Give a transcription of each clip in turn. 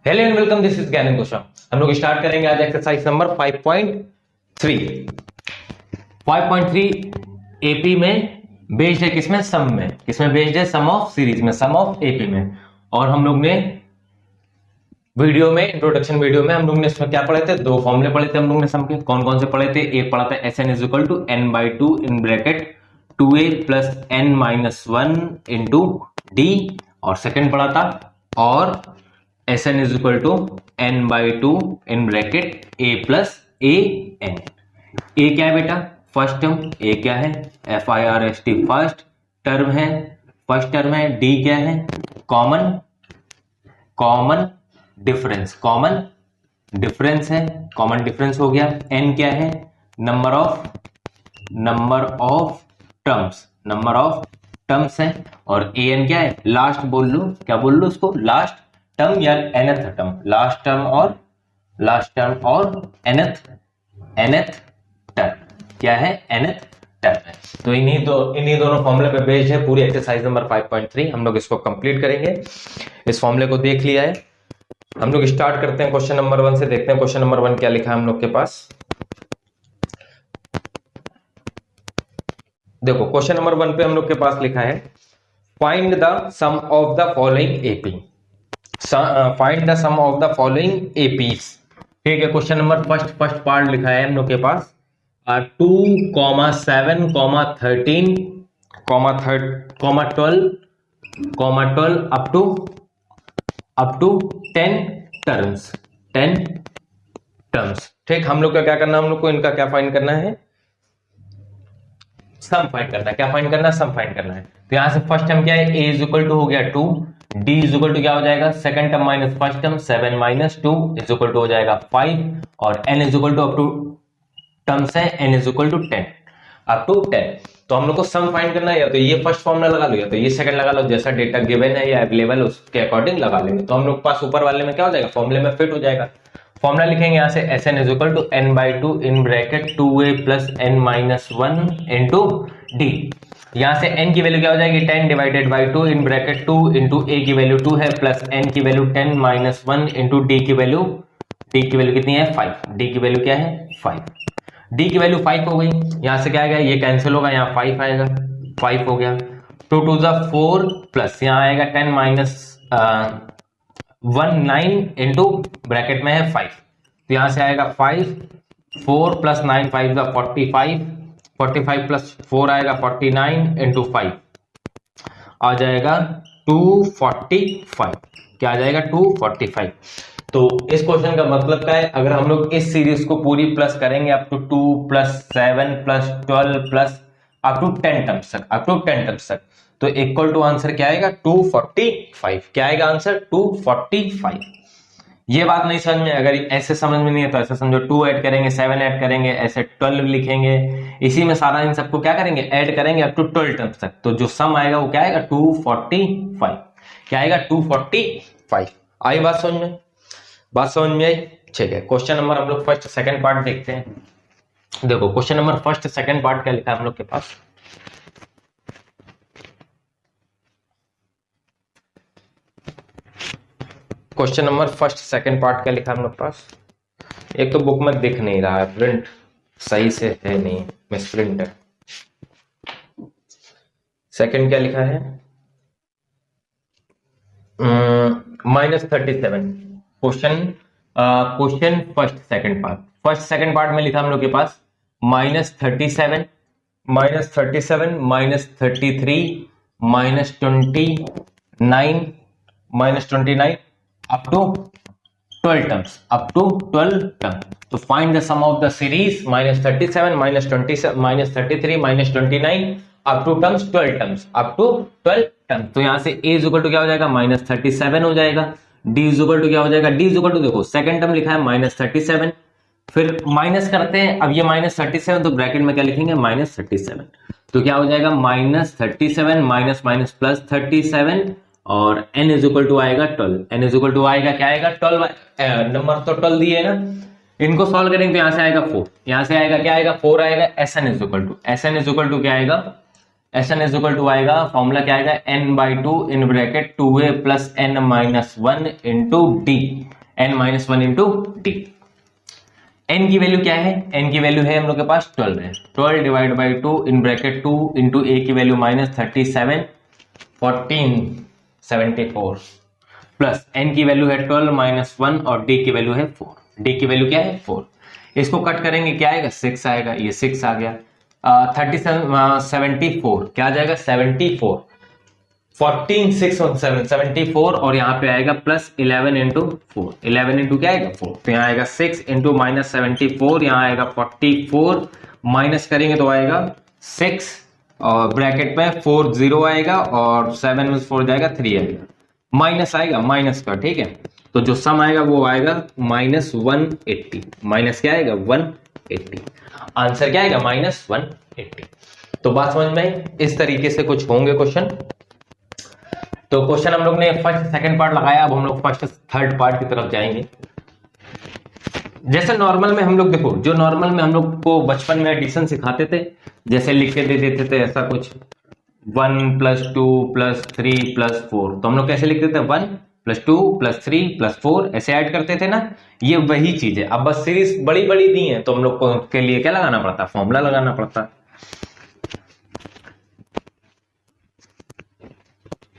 Hello and welcome, this is ज्ञान कोशा। हम लोग स्टार्ट करेंगे आज एक्सरसाइज नंबर 5.3। 5.3 एपी में बेस्ड है, किसमें? सम में। किसमें बेस्ड है? सम ऑफ सीरीज में, सम ऑफ एपी में। और हम लोग ने वीडियो में, इंट्रोडक्शन वीडियो में हम लोग ने इसमें क्या पढ़े थे? दो फॉर्मूले पढ़े थे हम लोग ने सम के। कौन कौन से पढ़े थे? एक पढ़ा था S N is equal to N by two in bracket 2a plus N minus one into D, और सेकेंड पढ़ा था और S N is equal to N by two in bracket A plus A N. A क्या है बेटा? First term. A क्या है? F I R S T, first term है। फर्स्ट टर्म है। डी क्या है? Common common difference, common difference है, कॉमन डिफरेंस हो गया। एन क्या है? Number of terms, number of terms है। और ए एन क्या है? लास्ट बोल लो, क्या बोल लो उसको? लास्ट टर्म या एनथ टर्म, लास्ट टर्म और एनथ टर्म क्या है? एनथ टर्म है। तो इन्हीं दोनों फॉर्मूले पे बेस्ड है पूरी एक्सरसाइज नंबर 5.3। हम लोग इसको कंप्लीट करेंगे। इस फॉर्मूले को देख लिया है, हम लोग स्टार्ट करते हैं क्वेश्चन नंबर 1 से। देखते हैं क्वेश्चन नंबर 1 क्या लिखा है हम लोग के पास। देखो क्वेश्चन नंबर 1 पे हम लोग के पास लिखा है find the sum of the following AP. Find the sum of the following APs. ठीक है, क्वेश्चन नंबर फर्स्ट पार्ट लिखा है हम लोग के पास 2, 7, 13, 12 अप टू 10 टर्म्स। ठीक, हम लोग का क्या करना है? हम लोग को इनका क्या फाइंड करना है? सम फाइंड करना है। क्या फाइंड करना है? सम फाइंड करना है। तो यहां से फर्स्ट टर्म क्या है? ए इज इक्वल टू हो गया 2, डी इज इक्वल टू क्या हो जाएगा? Second term minus first term 7 माइनस 2 इज इक्वल टू हो जाएगा 5, और N is equal to up to terms है N is equal to 10 up to 10। तो हम लोग को सम फाइंड करना है, या तो ये फर्स्ट फॉर्मूला लगा लो या तो ये सेकंड लगा लो, जैसा डेटा गिवन है या अवेलेबल उसके अकॉर्डिंग लगा लेंगे। तो हम लोग पास ऊपर वाले में क्या हो जाएगा? फॉर्मूले में फिट हो जाएगा। फॉर्मूला लिखेंगे यहां से S N is equal to N by two in bracket 2a plus N minus one into D. यहां से n की वैल्यू क्या हो जाएगी? 10 divided by 2 in bracket 2 into A की वैल्यू 2 है प्लस n की वैल्यू 10 माइनस 1 इंटू डी की वैल्यू कितनी है? 5। डी की वैल्यू क्या है? 5। डी की वैल्यू 5 हो गई। यहां से क्या आएगा? ये कैंसिल होगा, यहाँ 5 आएगा, 5 हो गया। 2 टू ज़ा 4 प्लस यहाँ आएगा 10 माइनस 1 9 इंटू ब्रैकेट में है 5। तो यहां से आएगा 5, 4 प्लस 9 5 ज़ा 45, 45 प्लस 4 आएगा 49 इंटू 5 आ जाएगा 245। क्या आ जाएगा? 245। तो इस क्वेश्चन का मतलब क्या है? अगर हम लोग इस सीरीज को पूरी प्लस करेंगे up to 2 plus 7 plus 12 plus up to 10 terms तक, तो इक्वल टू आंसर क्या आएगा? 245। क्या आएगा आंसर? 245। ये बात नहीं समझ में? अगर ऐसे समझ में नहीं है तो ऐसे समझो, 2 ऐड करेंगे, 7 ऐड करेंगे, ऐसे 12 लिखेंगे, इसी में सारा इन सबको क्या करेंगे? ऐड करेंगे अप टू 12 टर्म्स तक। तो जो सम आएगा वो क्या आएगा? 245। क्या आएगा? 245। आई बात समझ में? बात समझ में आई? ठीक है, क्वेश्चन नंबर हम लोग फर्स्ट सेकंड पार्ट देखते हैं। देखो question number first second part क्या लिखा है हम लोग के पास। Question number first second part क्या लिखा है हम लोग के पास? एक तो बुक में दिख नहीं रहा है, प्रिंट सही से है नहीं, मिस प्रिंट है। सेकंड क्या लिखा है? -37। क्वेश्चन फर्स्ट सेकंड पार्ट में लिखा हम लोग के पास -37, -37, -33, -29 अप टू 12 टर्म्स, तो find the sum of the series -37, -33, -29 up to terms 12 terms, तो यहां से a इज इक्वल टू क्या हो जाएगा? -37 हो जाएगा। d इज इक्वल टू क्या हो जाएगा? d इज इक्वल टू देखो सेकंड टर्म लिखा है -37, फिर माइनस करते हैं। अब ये -37 तो ब्रैकेट में क्या लिखेंगे? -37। तो क्या हो जाएगा? -37 माइनस माइनस प्लस 37 और n इज इक्वल टू आएगा 12। n इज इक्वल टू आएगा क्या आएगा? 12। नंबर तो 12 दिए ना, इनको सॉल्व करेंगे तो यहां से आएगा 4, यहां से आएगा क्या आएगा? 4 आएगा। S N is equal to क्या आएगा? Sn इज इक्वल टू आएगा, फॉर्मूला क्या आएगा, n/2 in bracket 2a plus n-1 into D, n-1 into D. n की वैल्यू क्या है, n की वैल्यू है हम लोग के पास 12 है, 12 divide by 2 in bracket 2 into a की वैल्यू -37 1474 प्लस n की वैल्यू है 12 -1 और d की वैल्यू है 4, d की वैल्यू क्या है 4। इसको कट करेंगे क्या आएगा 6 आएगा, ये 6 आ गया। 74 क्या आ जाएगा 74, 14 6 और 7 74 और यहाँ पे आएगा प्लस 11 इंटू 4, 11 इंटू क्या आएगा 4, तो यहाँ आएगा 6 इंटू -74, यहाँ आएगा 44 माइनस करेंगे तो आएगा 6 और ब्रैकेट में 4 0 आएगा और 7 में 4 जाएगा 3 आएगा, माइनस आएगा माइनस का, ठीक है। तो जो सम आएगा वो आएगा -180, माइनस क्या आएगा 180, आंसर क्या आएगा -180। तो बात समझ में आई, इस तरीके से कुछ होंगे क्वेश्चन। तो क्वेश्चन हम लोग ने फर्स्ट सेकंड पार्ट लगाया, अब हम लोग फर्स्ट थर्ड पार्ट की तरफ जाएंगे। जैसे नॉर्मल में हम लोग देखो, जो नॉर्मल में हम लोग को बचपन में एडिशन सिखाते थे, जैसे लिख के दे देते थे ऐसा कुछ 1 + 2 + 3 + 4, तो हम लोग कैसे लिखते थे 1 + 2 + 3 + 4 ऐसे ऐड करते थे ना, ये वही चीज है। अब बस सीरीज बड़ी बड़ी दी है तो हम लोग को के लिए क्या लगाना पड़ता, फॉर्मूला लगाना पड़ता।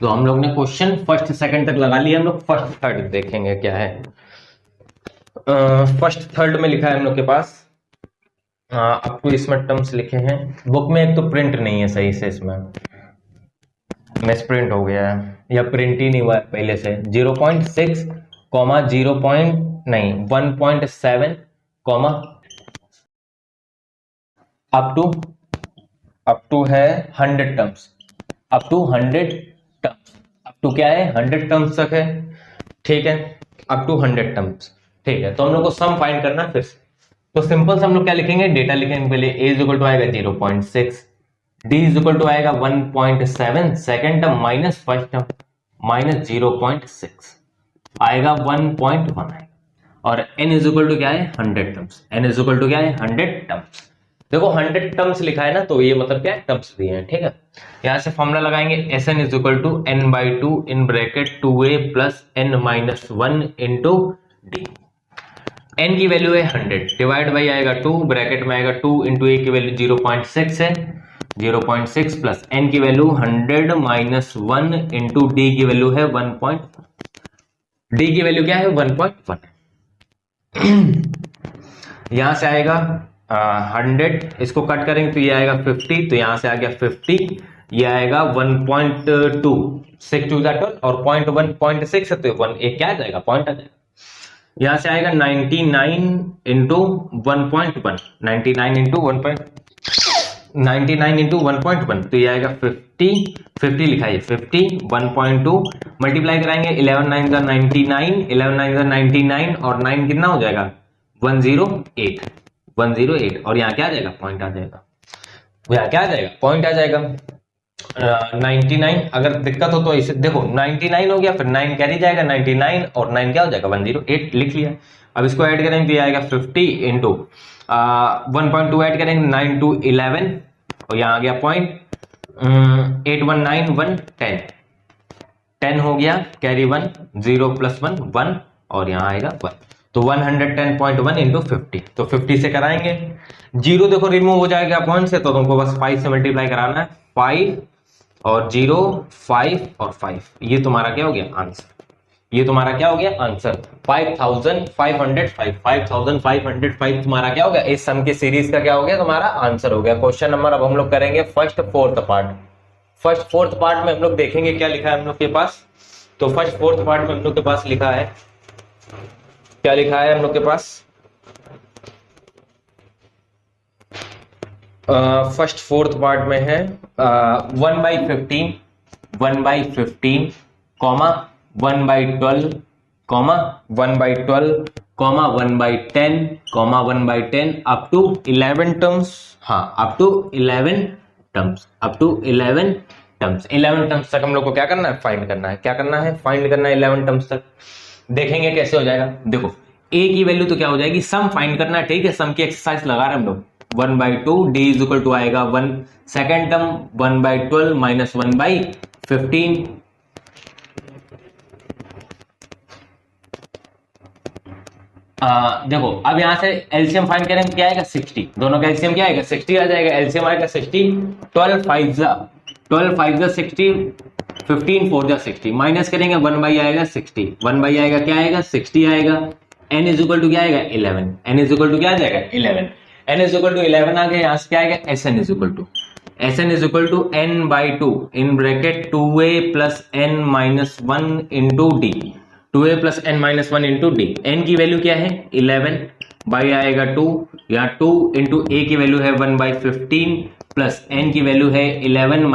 तो हम लोग ने क्वेश्चन फर्स्ट सेकंड तक लगा लिया, हम लोग फर्स्ट थर्ड देखेंगे क्या है। फर्स्ट थर्ड में लिखा है हम लोग के पास अप टू, इसमें टर्म्स लिखे हैं बुक में, एक तो प्रिंट नहीं है सही से, इसमें मिस प्रिंट हो गया है या प्रिंट ही नहीं हुआ है पहले से। 0.6 कॉमा 0. नहीं 1.7 कॉमा अप टू है 100 terms, up to 100 terms, up to क्या है 100 टर्म्स तक है, ठीक है, अप टू 100 टर्म्स, ठीक है। तो हम लोग को सम फाइंड करना फिर से, तो सिंपल से हम लोग क्या लिखेंगे, डेटा लिखेंगे पहले, a इज इक्वल टू आएगा 0.6, d इज इक्वल टू आएगा 1.7 second term minus first term minus 0.6 आएगा 1.1 आएगा, और n इज इक्वल टू क्या है 100 terms, n is equal to क्या है 100 टर्म्स। देखो 100 टर्म्स लिखा है ना, तो ये मतलब क्या है टर्म्स दिए हैं, ठीक है। यहां से फॉर्मूला लगाएंगे Sn is equal to n/2 in bracket 2a plus n-1 into D. n की वैल्यू है 100 डिवाइड बाई आएगा 2, ब्रैकेट में आएगा 2 इंटू a की वैल्यू 0.6 है, 0.6 प्लस n की वैल्यू 100 माइनस 1 इंटू डी की वैल्यू है 1.1, डी की वैल्यू क्या है 1.1। यहां से आएगा 100, इसको कट करेंगे तो ये आएगा 50, तो यहां से आ गया 50, ये आएगा 1.2 6 टू दैट और 0.1 0.6 है तो 1 एक क्या आ जाएगा पॉइंट आ जाएगा। यहां से आएगा 99 इंटू 1.1, 99 इंटू 1.1 तो ये आएगा 50 लिखा है 50, 1.2 मल्टीप्लाई कराएंगे 11 9 का 99, 11 9 का 99 और 9 कितना हो जाएगा 108 और यहाँ क्या आ जाएगा पॉइंट आ जाएगा, यहाँ क्या आ जाएगा पॉइंट आ जाएगा 99। अगर दिक्कत हो तो इसे देखो 99 हो गया, फिर 9 कैरी जाएगा 99 और 9 क्या हो जाएगा 108 लिख लिया। अब इसको ऐड करेंगे तो ये आएगा 50 इंटू 1.2 ऐड करेंगे 9 to 11 और यहाँ आ गया पॉइंट 8 1 9 1 10 हो गया, कैरी 1 0 प्लस 1 1 और यहाँ आएगा 1, तो 110.1 इंटू 50, तो 50 से कराएंगे, जीरो देखो रिमूव हो जाएगा पॉइंट से, तो तुमको बस 5 से मल्टीप्लाई कराना है, 5 और 0 5 और 5, ये तुम्हारा क्या हो गया आंसर, ये तुम्हारा क्या हो गया आंसर 5505 तुम्हारा क्या हो गया, इस सम की सीरीज का क्या हो गया तुम्हारा आंसर हो गया। क्वेश्चन नंबर अब हम लोग करेंगे फर्स्ट फोर्थ पार्ट में हम लोग देखेंगे क्या लिखा है हम लोग के पास। तो फर्स्ट फोर्थ पार्ट में हम लोग के पास लिखा है, क्या लिखा है हम लोग के पास, फर्स्ट फोर्थ पार्ट में है 1/15 comma 1/12 comma 1/12 comma 1/10 comma 1/10 up to 11 terms, हाँ अप टू 11 टर्म्स 11 टर्म्स तक हम लोग को क्या करना है फाइंड करना है, क्या करना है फाइंड करना है 11 टर्म्स तक। देखेंगे कैसे हो जाएगा, देखो a की वैल्यू तो क्या हो जाएगी, सम फाइंड करना है, ठीक है, सम की एक्सरसाइज लगा रहे हम लोग, 1/2, डी इज इक्वल टू आएगा 1, सेकेंड टर्म 1/12 माइनस 1/15। देखो अब यहां से एलसीएम फाइंड करेंगे, क्या आएगा 60, दोनों का एलसीएम क्या आएगा 60 आ जाएगा, एलसीएम आएगा 60, 12 5 60, 15 4 60, माइनस करेंगे 1 आएगा 60, 1 आएगा क्या आएगा 60 आएगा, n इज इक्वल टू क्या आएगा 11, n इज इक्वल टू क्या आ जाएगा 11, n इज इक्वल टू 11 आ गया, यहां से क्या आएगा sn is equal to n/2 in bracket 2a plus n minus 1 into D, 2a plus n minus 1 into D, n की वैल्यू क्या है 11, बाई आएगा 2, यहाँ 2 इंटू a की वैल्यू है 1/15 प्लस n की वैल्यू है 11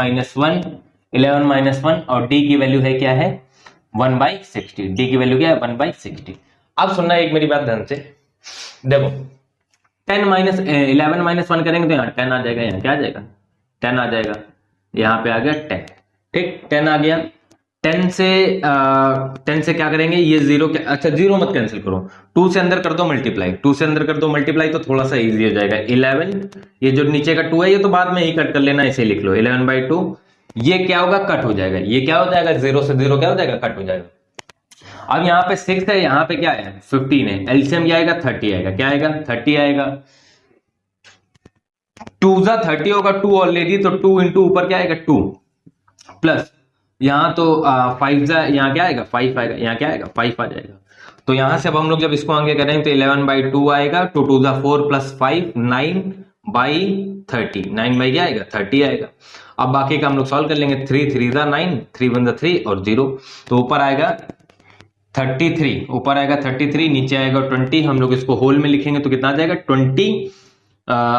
माइनस 1 और d की वैल्यू है क्या है 1/60, d की वैल्यू क्या है 1/60। अब सुनना एक मेरी बात ध्यान से, देखो 11 माइनस 1 करेंगे तो यहाँ 10 आ जाएगा, यहाँ क्या आ जाएगा 10 आ जाएगा, यहाँ पे आ गया 10, ठीक 10 आ गया, 10 से क्या करेंगे ये जीरो, अच्छा जीरो मत कैंसिल करो, 2 से अंदर कर दो मल्टीप्लाई, 2 से अंदर कर दो मल्टीप्लाई तो थोड़ा सा इजी हो जाएगा, 11 ये जो नीचे का 2 है ये तो बाद में ही कट कर लेना, इसे लिख लो 11/2, ये क्या होगा कट हो जाएगा, ये क्या हो जाएगा 0 से 0 क्या हो जाएगा कट हो जाएगा। अब यहाँ पे 6 है, यहाँ पे क्या है 15 है, एलसीएम क्या आएगा 30 आएगा, क्या आएगा 30 आएगा, 2 30 होगा, 2 ऑलरेडी तो 2 इंटू ऊपर क्या आएगा 2 प्लस यहाँ तो 5 यहाँ क्या आएगा 5 आएगा, यहाँ क्या आएगा 5 आ जाएगा, तो यहां से अब हम लोग जब इसको आगे करेंगे तो 11/2 आएगा, 2 2 4 प्लस 5 9/30, 9 क्या आएगा 30 आएगा। अब बाकी का हम लोग सॉल्व कर लेंगे, 3 3 9, 3 1 3 और 0, तो ऊपर आएगा 33, ऊपर आएगा 33, नीचे आएगा 20, हम लोग इसको होल में लिखेंगे तो कितना आ जाएगा 20,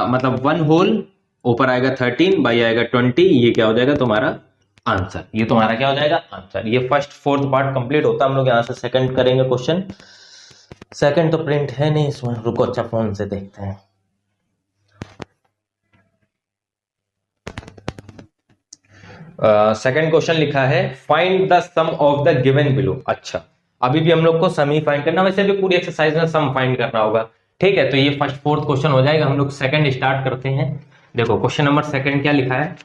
मतलब 1 होल, ऊपर आएगा 13, बाई आएगा 20, ये क्या हो जाएगा तुम्हारा आंसर, ये तुम्हारा क्या हो जाएगा आंसर। ये फर्स्ट फोर्थ पार्ट कंप्लीट होता है, हम लोग यहां से सेकंड करेंगे क्वेश्चन, सेकंड तो प्रिंट है नहीं इसमें, रुको अच्छा फोन से देखते हैं। सेकंड क्वेश्चन लिखा है find the sum of the given below. अच्छा अभी भी हम लोग को सम ही फाइंड करना, वैसे भी पूरी एक्सरसाइज में सम फाइंड करना होगा, ठीक है। तो ये फर्स्ट फोर्थ क्वेश्चन हो जाएगा, हम लोग सेकंड स्टार्ट करते हैं। देखो क्वेश्चन नंबर सेकंड क्या लिखा है,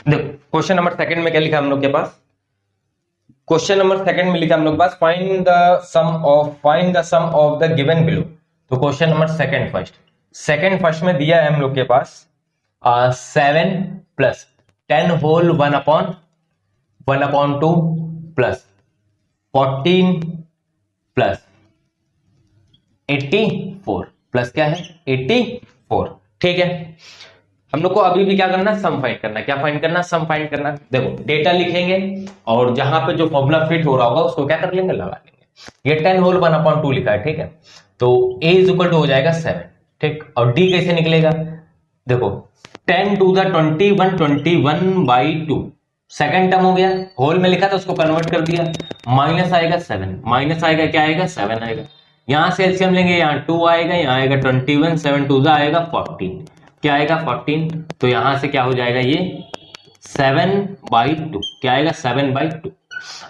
देखो क्वेश्चन नंबर सेकंड में क्या लिखा हम लोग के पास, क्वेश्चन नंबर सेकंड में लिखा हम लोग के पास find the sum of the given below. तो क्वेश्चन नंबर सेकंड फर्स्ट में दिया है हम लोग के पास 7 plus 10 whole 1/2 plus 14 plus 84 plus क्या है 84, ठीक है। हम लोग को अभी भी क्या करना है सम फाइंड करना है, क्या फाइंड करना है सम फाइंड करना है। देखो डेटा लिखेंगे और जहां पे जो फॉर्मूला फिट हो रहा होगा उसको क्या कर लेंगे लगा लेंगे। ये 10 होल 1/2 लिखा है, ठीक है, तो a इज इक्वल टू हो जाएगा 7, ठीक, और d कैसे निकलेगा, देखो 10 to the 21/2 सेकंड टर्म हो गया, होल में लिखा था उसको कन्वर्ट कर दिया, माइनस आएगा 7, माइनस आएगा क्या आएगा 7 आएगा, यहां से एलसीएम लेंगे, यहाँ 2 आएगा, यहाँ आएगा 21, 7 2 आएगा 14, क्या आएगा 14, तो यहां से क्या हो जाएगा ये 7/2, क्या आएगा 7/2।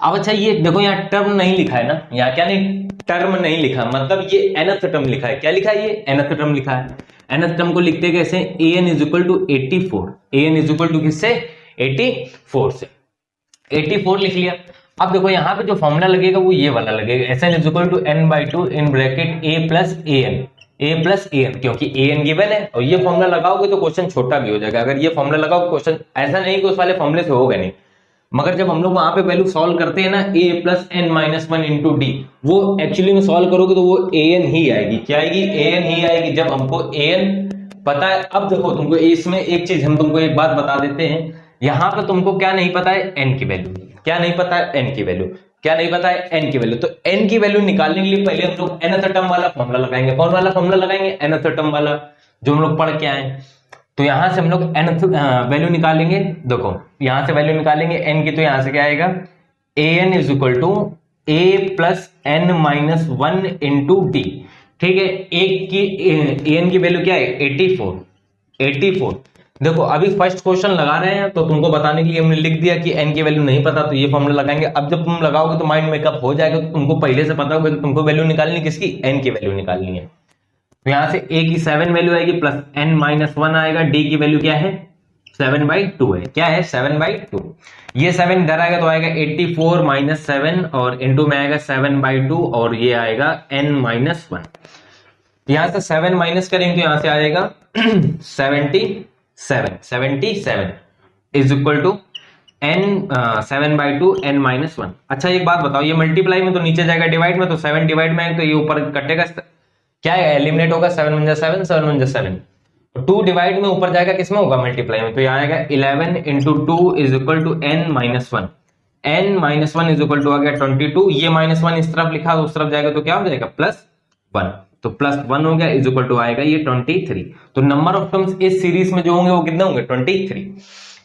अब अच्छा ये देखो यहाँ टर्म नहीं लिखा है ना, यहाँ क्या नहीं टर्म नहीं लिखा, मतलब ये nth टर्म लिखा है, क्या लिखा है ये nth टर्म लिखा है। nth टर्म को लिखते कैसे, an is equal to 84, an is equal to किससे 84 से, 84 लिख लिया। अब देखो यहाँ पे जो फॉर्मूला लगेगा वो ये वाला लगेगा, Sn is equal to n/2 in bracket a plus an, क्योंकि an गिवन है और ये फॉर्मूला लगाओगे तो क्वेश्चन छोटा भी हो जाएगा। अगर ये फॉर्मूला लगाओगे क्वेश्चन ऐसा नहीं कि उस वाले फॉर्मूले से होगा नहीं, मगर जब हम लोग वहां पे वैल्यू सॉल्व करते हैं ना a plus n minus 1 into D, वो एक्चुअली में सॉल्व करोगे तो वो an ही आएगी, क्या आएगी an ही आएगी, जब हमको an पता है। अब देखो तुमको इसमें एक चीज हम तुमको एक बात बता देते हैं, यहाँ पे तुमको क्या नहीं पता है n की वैल्यू, क्या नहीं पता है n की वैल्यू, क्या नहीं पता है n की वैल्यू। तो n की वैल्यू निकालने के लिए पहले हम लोग nth टर्म वाला फॉर्मूला लगाएंगे, कौन वाला फॉर्मूला लगाएंगे nth टर्म वाला जो हम लोग पढ़ के आए। तो यहां से हम लोग nth वैल्यू निकालेंगे, देखो यहां से वैल्यू निकालेंगे n की, तो यहां से क्या आएगा an is equal to a plus n minus 1 into D, ठीक है। एक की an की वैल्यू क्या है 84, देखो अभी फर्स्ट क्वेश्चन लगा रहे हैं तो तुमको बताने के लिए हमने लिख दिया कि n की वैल्यू नहीं पता तो ये फॉर्मूला लगाएंगे। अब जब तुम लगाओगे तो माइंड मेकअप हो जाएगा, तो तुमको पहले से पता होगा कि तुमको वैल्यू निकालनी है, किसकी, n की वैल्यू निकालनी है। तो यहां से a की 7 वैल्यू आएगी प्लस n-1 आएगा, d की वैल्यू क्या है 7/2 है, क्या है 7/2। ये 7 इधर आएगा तो आएगा 84 माइनस 7 और इंटू में आएगा 7/2 और ये आएगा n-1। यहां से 7 माइनस करेंगे तो यहां से आएगा 77 is equal to n 7/2 n-1। अच्छा एक बात बताओ, ये मल्टीप्लाई में तो नीचे जाएगा डिवाइड में, तो 7 डिवाइड में तो ये ऊपर कटेगा, क्या है एलिमिनेट होगा, 7 1 7 7 1 7। 2 डिवाइड में ऊपर जाएगा, किसमें होगा मल्टीप्लाई में, तो यहाँ आएगा 11 into 2 is equal to n-1। n-1 is equal to आ गया 22। ये -1 इस तरफ लिखा उस तरफ जाएगा तो क्या हो जाएगा +1, तो +1 हो गया इज इक्वल टू आएगा ये 23। तो नंबर ऑफ टर्म्स इस सीरीज में जो होंगे वो कितने होंगे 23।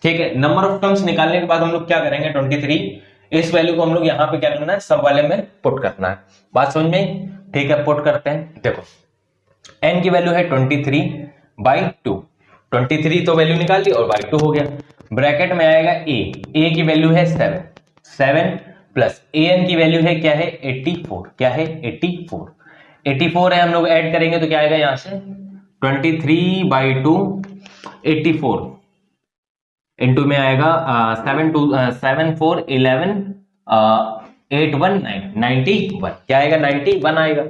ठीक है, नंबर ऑफ टर्म्स निकालने के बाद हम लोग क्या करेंगे 23, इस वैल्यू को हम लोग यहाँ पे क्या करना है सब वाले में पुट करना है। बात समझ में, ठीक है पुट करते हैं। देखो n की वैल्यू है 23/2, 23 तो वैल्यू निकाल ली और बाई 2 हो गया। ब्रैकेट में आएगा a की वैल्यू है 7 प्लस an की वैल्यू है क्या है 84, क्या है 84 है, हम लोग ऐड करेंगे तो क्या आएगा यहां से 23/2 84 इंटू में आएगा 7 4 11 8 1 9 91, क्या आएगा 91 आएगा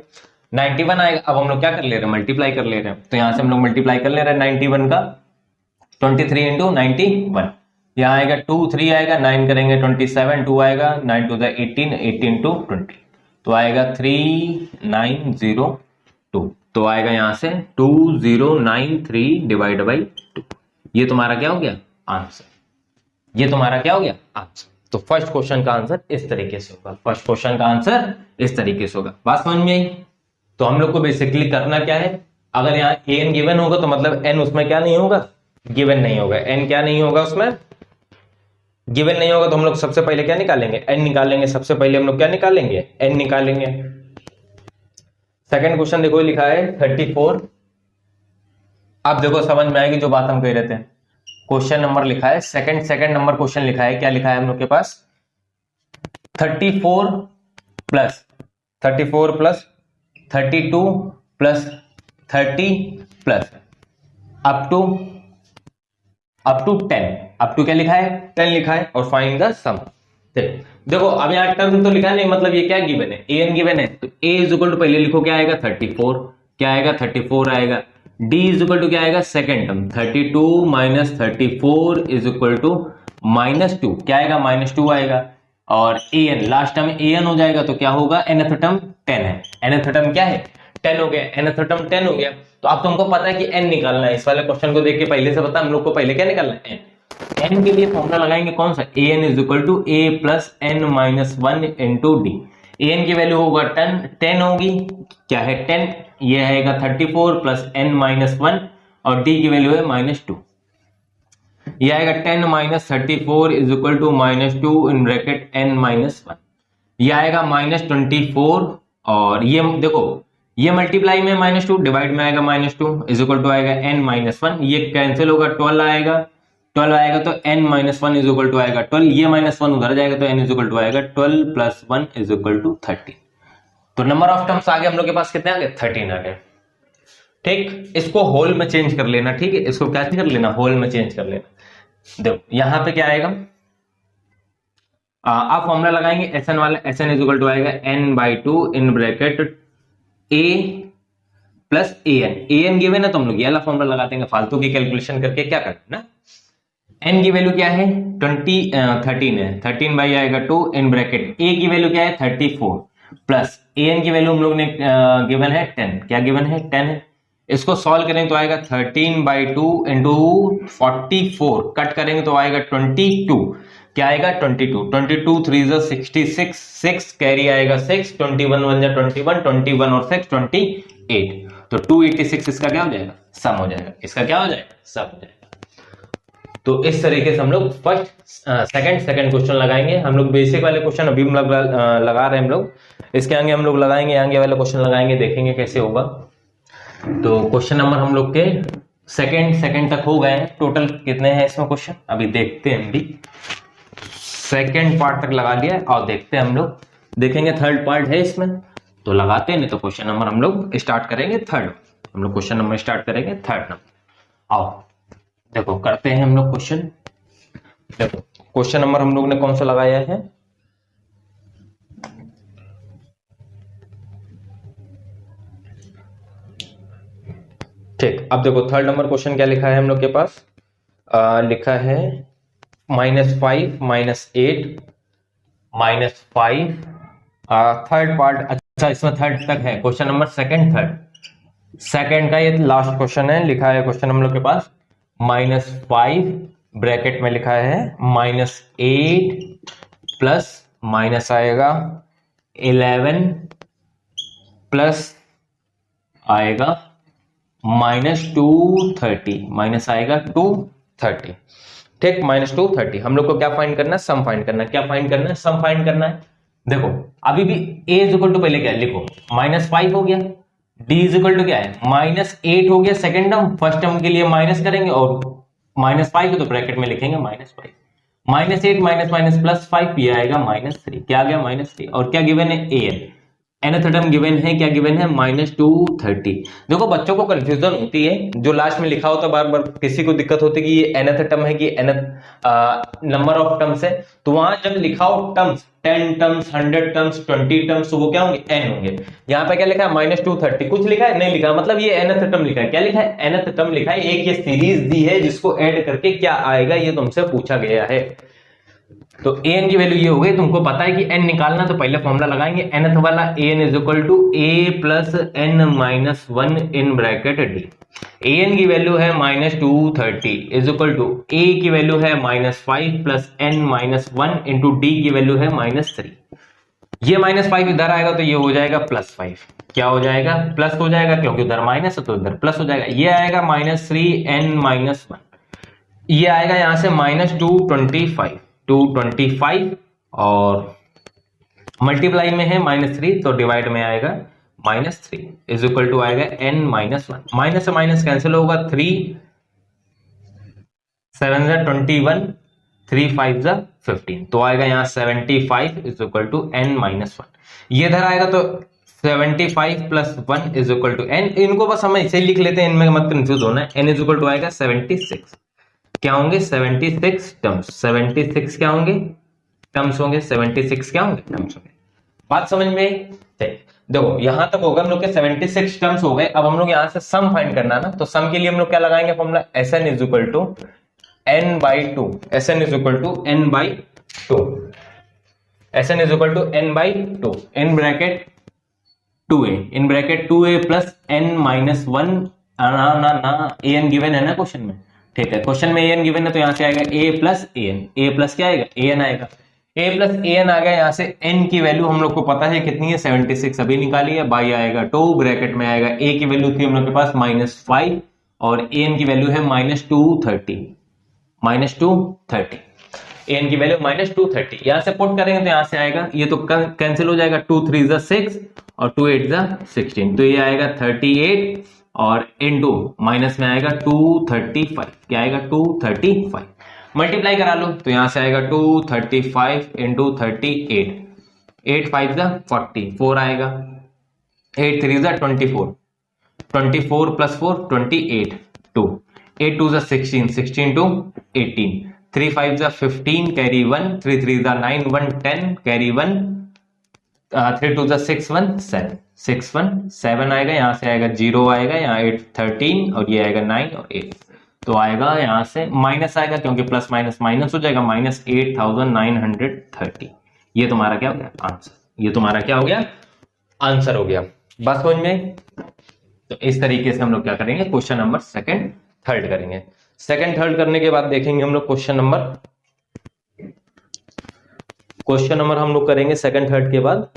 91 आएगा। अब हम लोग क्या कर ले रहे हैं मल्टीप्लाई कर ले रहे हैं, तो यहां से हम लोग मल्टीप्लाई कर ले रहे हैं 91 का 23 इंटू 91, यहाँ आएगा 2 3 आएगा 9 करेंगे 27 2 आएगा 9 2 18 18 टू 20 तो आएगा 3902, तो आएगा यहां से 2093 डिवाइड बाई 2। ये तुम्हारा क्या हो गया आंसर, ये तुम्हारा क्या हो गया आंसर। तो फर्स्ट क्वेश्चन का आंसर इस तरीके से होगा, फर्स्ट क्वेश्चन का आंसर इस तरीके से होगा। बात समझ में आई। तो हम लोग को बेसिकली करना क्या है, अगर यहाँ an गिवन होगा तो मतलब n उसमें क्या नहीं होगा गिवन नहीं होगा, n क्या नहीं होगा उसमें गिवन नहीं होगा, तो हम लोग सबसे पहले क्या निकालेंगे n निकालेंगे। सबसे पहले हम लोग क्या निकालेंगे n निकालेंगे। सेकंड क्वेश्चन देखो लिखा है 34। अब देखो समझ में आएगी जो बात हम कह रहे थे। क्वेश्चन नंबर लिखा है सेकंड नंबर क्वेश्चन लिखा है, क्या लिखा है हम लोग के पास 34 plus 32 plus 30 plus up to 10, up to क्या लिखा है 10 लिखा है और फाइंड द सम। देखो अब यहाँ टर्म तो लिखा है नहीं, मतलब ये क्या गिवन है an गिवन है, तो a इज इक्वल टू पहले लिखो क्या आएगा 34, क्या आएगा 34 आएगा। d इज इक्वल टू क्या आएगा second term 32 minus 34 is equal to -2, क्या आएगा -2 आएगा। और an लास्ट टर्म an हो जाएगा तो क्या होगा nth टर्म 10 है, nth टर्म क्या है 10 हो गया, nth टर्म 10 हो गया। तो अब तुमको पता है कि n निकालना है, इस वाले क्वेश्चन को देख के पहले से पता हम लोग को पहले क्या निकालना है n के लिए फॉर्मूला लगाएंगे कौन सा an is equal to a plus n-1 into D. an की वैल्यू होगा 10 होगी, क्या है 10, ये आएगा 34 प्लस n-1 और d की वैल्यू है -2, ये आएगा 10 minus 34 is equal to -2 in bracket n-1, ये आएगा -24 और ये देखो ये मल्टीप्लाई में -2 डिवाइड में आएगा -2 इज इक्वल टू आएगा n-1, ये कैंसिल होगा 12 आएगा तो n-1 इज इक्वल टू आएगा 12, ये -1 उधर जाएगा तो n इज इक्वल टू आएगा 12 प्लस 1 इज इक्वल टू 30। तो नंबर ऑफ टर्म्स आगे हम लोग के पास कितने आ गए 13 आ गए। ठीक, इसको होल में चेंज कर लेना, ठीक है इसको क्या कर लेना होल में चेंज कर लेना। देखो यहां पे क्या आएगा आप फॉर्मूला लगाएंगे SN वाला, SN इज इक्वल टू आएगा n/2 in bracket a plus an given है तो हम लोग ये वाला फॉर्मूला लगा देंगे, फालतू की कैलकुलेशन करके क्या करना ना। n की वैल्यू क्या है 13 है, 13 बाई आएगा 2 इन ब्रैकेट a की वैल्यू क्या है 34 प्लस an की वैल्यू हम लोग ने गिवन है 10, क्या गिवन है 10 है। इसको सॉल्व करेंगे तो आएगा 13/2 इंटू 44 कट करेंगे तो आएगा 22, क्या आएगा 22 3 66 6 कैरी आएगा 6 21 1 21 21 और 6 28 तो 286 इसका क्या हो जाएगा सम हो जाएगा, इसका क्या हो जाएगा सम हो जाएगा। तो इस तरीके से हम लोग फर्स्ट सेकंड क्वेश्चन लगाएंगे। हम लोग बेसिक वाले क्वेश्चन अभी लगा रहे हैं हम लोग, इसके आगे हम लोग लगाएंगे आगे वाले क्वेश्चन लगाएंगे, देखेंगे कैसे होगा। तो क्वेश्चन नंबर हम लोग के सेकंड तक हो गए हैं। टोटल कितने हैं इसमें क्वेश्चन अभी देखते हैं हम भी। सेकंड पार्ट तक लगा लिया है और देखते हैं हम लोग, देखेंगे थर्ड पार्ट है इसमें तो लगाते हैं, नहीं तो क्वेश्चन नंबर हम लोग स्टार्ट करेंगे थर्ड। हम लोग क्वेश्चन नंबर स्टार्ट करेंगे थर्ड नंबर। आओ देखो करते हैं हम लोग क्वेश्चन। देखो क्वेश्चन नंबर हम लोग ने कौन सा लगाया है, ठीक। अब देखो थर्ड नंबर क्वेश्चन क्या लिखा है हम लोग के पास, लिखा है -5 -8 -5 थर्ड पार्ट। अच्छा इसमें थर्ड तक है क्वेश्चन नंबर सेकंड का ये लास्ट क्वेश्चन है। लिखा है क्वेश्चन हम लोग के पास -5 ब्रैकेट में लिखा है -8 प्लस माइनस आएगा 11 प्लस आएगा -230 माइनस आएगा 230, ठीक। -230 हम लोग को क्या फाइंड करना है, सम फाइंड करना है। क्या फाइंड करना है, सम फाइंड करना है। देखो अभी भी a इज इक्वल टू पहले क्या है लिखो -5 हो गया, d इज इक्वल टू क्या है -8 हो गया सेकंड टर्म, फर्स्ट टर्म के लिए माइनस करेंगे और -5 को तो ब्रैकेट में लिखेंगे -5 -8 माइनस प्लस 5 ये आएगा -3, क्या आ गया -3। और क्या गिवन है nth टर्म गिवन है, क्या गिवन है -230। देखो बच्चों को कंफ्यूजन होती है, जो लास्ट में लिखा होता है बार बार किसी को दिक्कत होती है कि ये nth टर्म है कि nth नंबर ऑफ टर्म्स है, तो वहां जब लिखा हो टर्म्स 10 टर्म्स 100 टर्म्स 20 टर्म्स तो वो क्या होंगे n होंगे। यहाँ पे क्या लिखा है -230, कुछ लिखा है नहीं लिखा, मतलब ये nth टर्म लिखा है। क्या लिखा है nth टर्म लिखा है, एक ये सीरीज दी है जिसको ऐड करके क्या आएगा ये तुमसे पूछा गया है। तो an की वैल्यू ये हो गई, तुमको पता है कि n निकालना तो पहले फॉर्मूला लगाएंगे nth वाला an is equal to a plus n minus 1 in bracket d। an की वैल्यू है -230 इज इक्वल टू a की वैल्यू है -5 plus n minus 1 into d की वैल्यू है -3। ये -5 इधर आएगा तो ये हो जाएगा +5, क्या हो जाएगा प्लस हो जाएगा क्योंकि उधर माइनस है तो इधर प्लस हो जाएगा। ये आएगा -3n माइनस 1, ये आएगा यहां से -225 और मल्टीप्लाई में है -3 तो डिवाइड में आएगा -3 इज इक्वल टू आएगा n माइनस 1, माइनस से माइनस कैंसिल होगा 3 7 21 3 5 15 तो आएगा यहाँ 75 is equal to n minus 1। ये इधर आएगा तो 75 plus 1 is equal to n। इनको बस हम ऐसे ही लिख लेते हैं, इनमें मत कंफ्यूज होना है। n इज इक्वल टू आएगा 76, क्या होंगे 76 टर्म्स, 76 क्या होंगे टर्म्स होंगे, 76 क्या होंगे टर्म्स होंगे। बात समझ में? देखो यहां तक होगा हम लोग के 76 टर्म्स हो गए। अब हम लोग यहां से सम फाइंड करना ना, तो सम के लिए हम लोग क्या लगाएंगे formula Sn is equal to n/2, Sn is equal to n/2, Sn is equal to n/2 in bracket 2a plus n minus 1 ना an गिवन है ना क्वेश्चन में, ठीक है क्वेश्चन में an गिवन है तो यहां से आएगा a प्लस a प्लस क्या आएगा an आएगा, a प्लस an आ गया। यहां से n की वैल्यू हम लोग को पता है कितनी है 76, अभी निकाली है, बाई आएगा 2 ब्रैकेट में आएगा a की वैल्यू थी हम लोग के पास -5 और an की वैल्यू है -230 an की वैल्यू -230। यहां से पुट करेंगे तो यहां से आएगा, ये तो कैंसिल हो जाएगा, 2 3 6 और 2 8 16 तो ये आएगा 38 और इनटू माइनस में आएगा 235, क्या आएगा 235, मल्टीप्लाई करा लो तो यहां से आएगा 235 इंटू 38, 8 5 44 आएगा, 8 3 24, 24 प्लस 4 28, 2 8 2 16, 16 2 18, 3 5 15 कैरी 1, 3 3 9 1 10 कैरी 1, 3 2 6 1 7 6 1 7 आएगा, यहां से आएगा 0 आएगा, यहाँ 8 13 और ये आएगा 9 और 8 तो आएगा यहां से माइनस आएगा क्योंकि प्लस माइनस माइनस हो जाएगा -8930। ये तुम्हारा क्या हो गया आंसर, ये तुम्हारा क्या हो गया आंसर हो गया। बस समझ में? तो इस तरीके से हम लोग क्या करेंगे क्वेश्चन नंबर सेकंड थर्ड करेंगे। सेकंड थर्ड करने के बाद देखेंगे हम लोग क्वेश्चन नंबर हम लोग करेंगे सेकंड थर्ड के बाद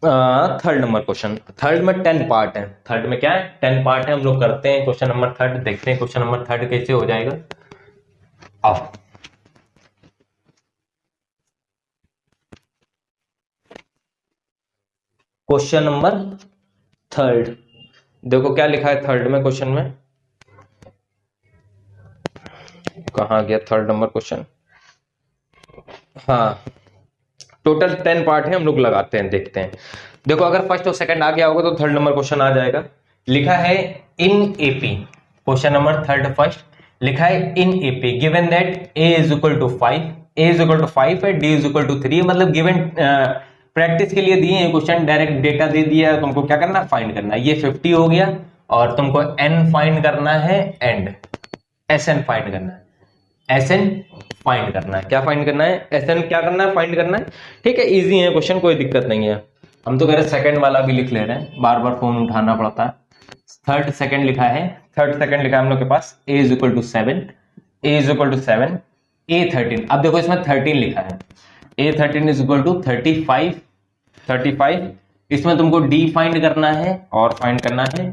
थर्ड नंबर क्वेश्चन। थर्ड में 10 पार्ट है, थर्ड में क्या है 10 पार्ट है, हम लोग करते हैं क्वेश्चन नंबर थर्ड, देखते हैं क्वेश्चन नंबर थर्ड कैसे हो जाएगा। आओ क्वेश्चन नंबर थर्ड, देखो क्या लिखा है थर्ड में क्वेश्चन में, कहाँ गया थर्ड नंबर क्वेश्चन? हाँ, टोटल 10 पार्ट है, हम लोग लगाते हैं, देखते हैं। देखो अगर फर्स्ट और सेकंड आ गया होगा तो थर्ड नंबर क्वेश्चन आ जाएगा। लिखा है in AP, question number third first लिखा है in AP given that A is equal to 5, A is equal to 5 है, डी इज इक्वल टू 3, मतलब गिवन प्रैक्टिस के लिए दिए हैं क्वेश्चन, डायरेक्ट डेटा दे दिया है, तुमको क्या करना है, फाइंड करना है। ये 50 हो गया और तुमको एन फाइंड करना है एंड एस एन फाइंड करना है, एस एन फाइंड करना है। क्या फाइंड करना है? एस एन क्या करना है, फाइंड करना है। ठीक है, इजी है क्वेश्चन, कोई दिक्कत नहीं है। हम तो कह रहे सेकंड वाला भी लिख ले रहे हैं, बार बार फोन उठाना पड़ता है। थर्ड सेकंड लिखा है, थर्ड सेकंड लिखा है हम लोग के पास a is equal to 7, a is equal to 7, a 13। अब देखो इसमें 13 लिखा है, ए 13 इज इक्वल टू 35, 35। इसमें तुमको डी फाइंड करना है और फाइंड करना है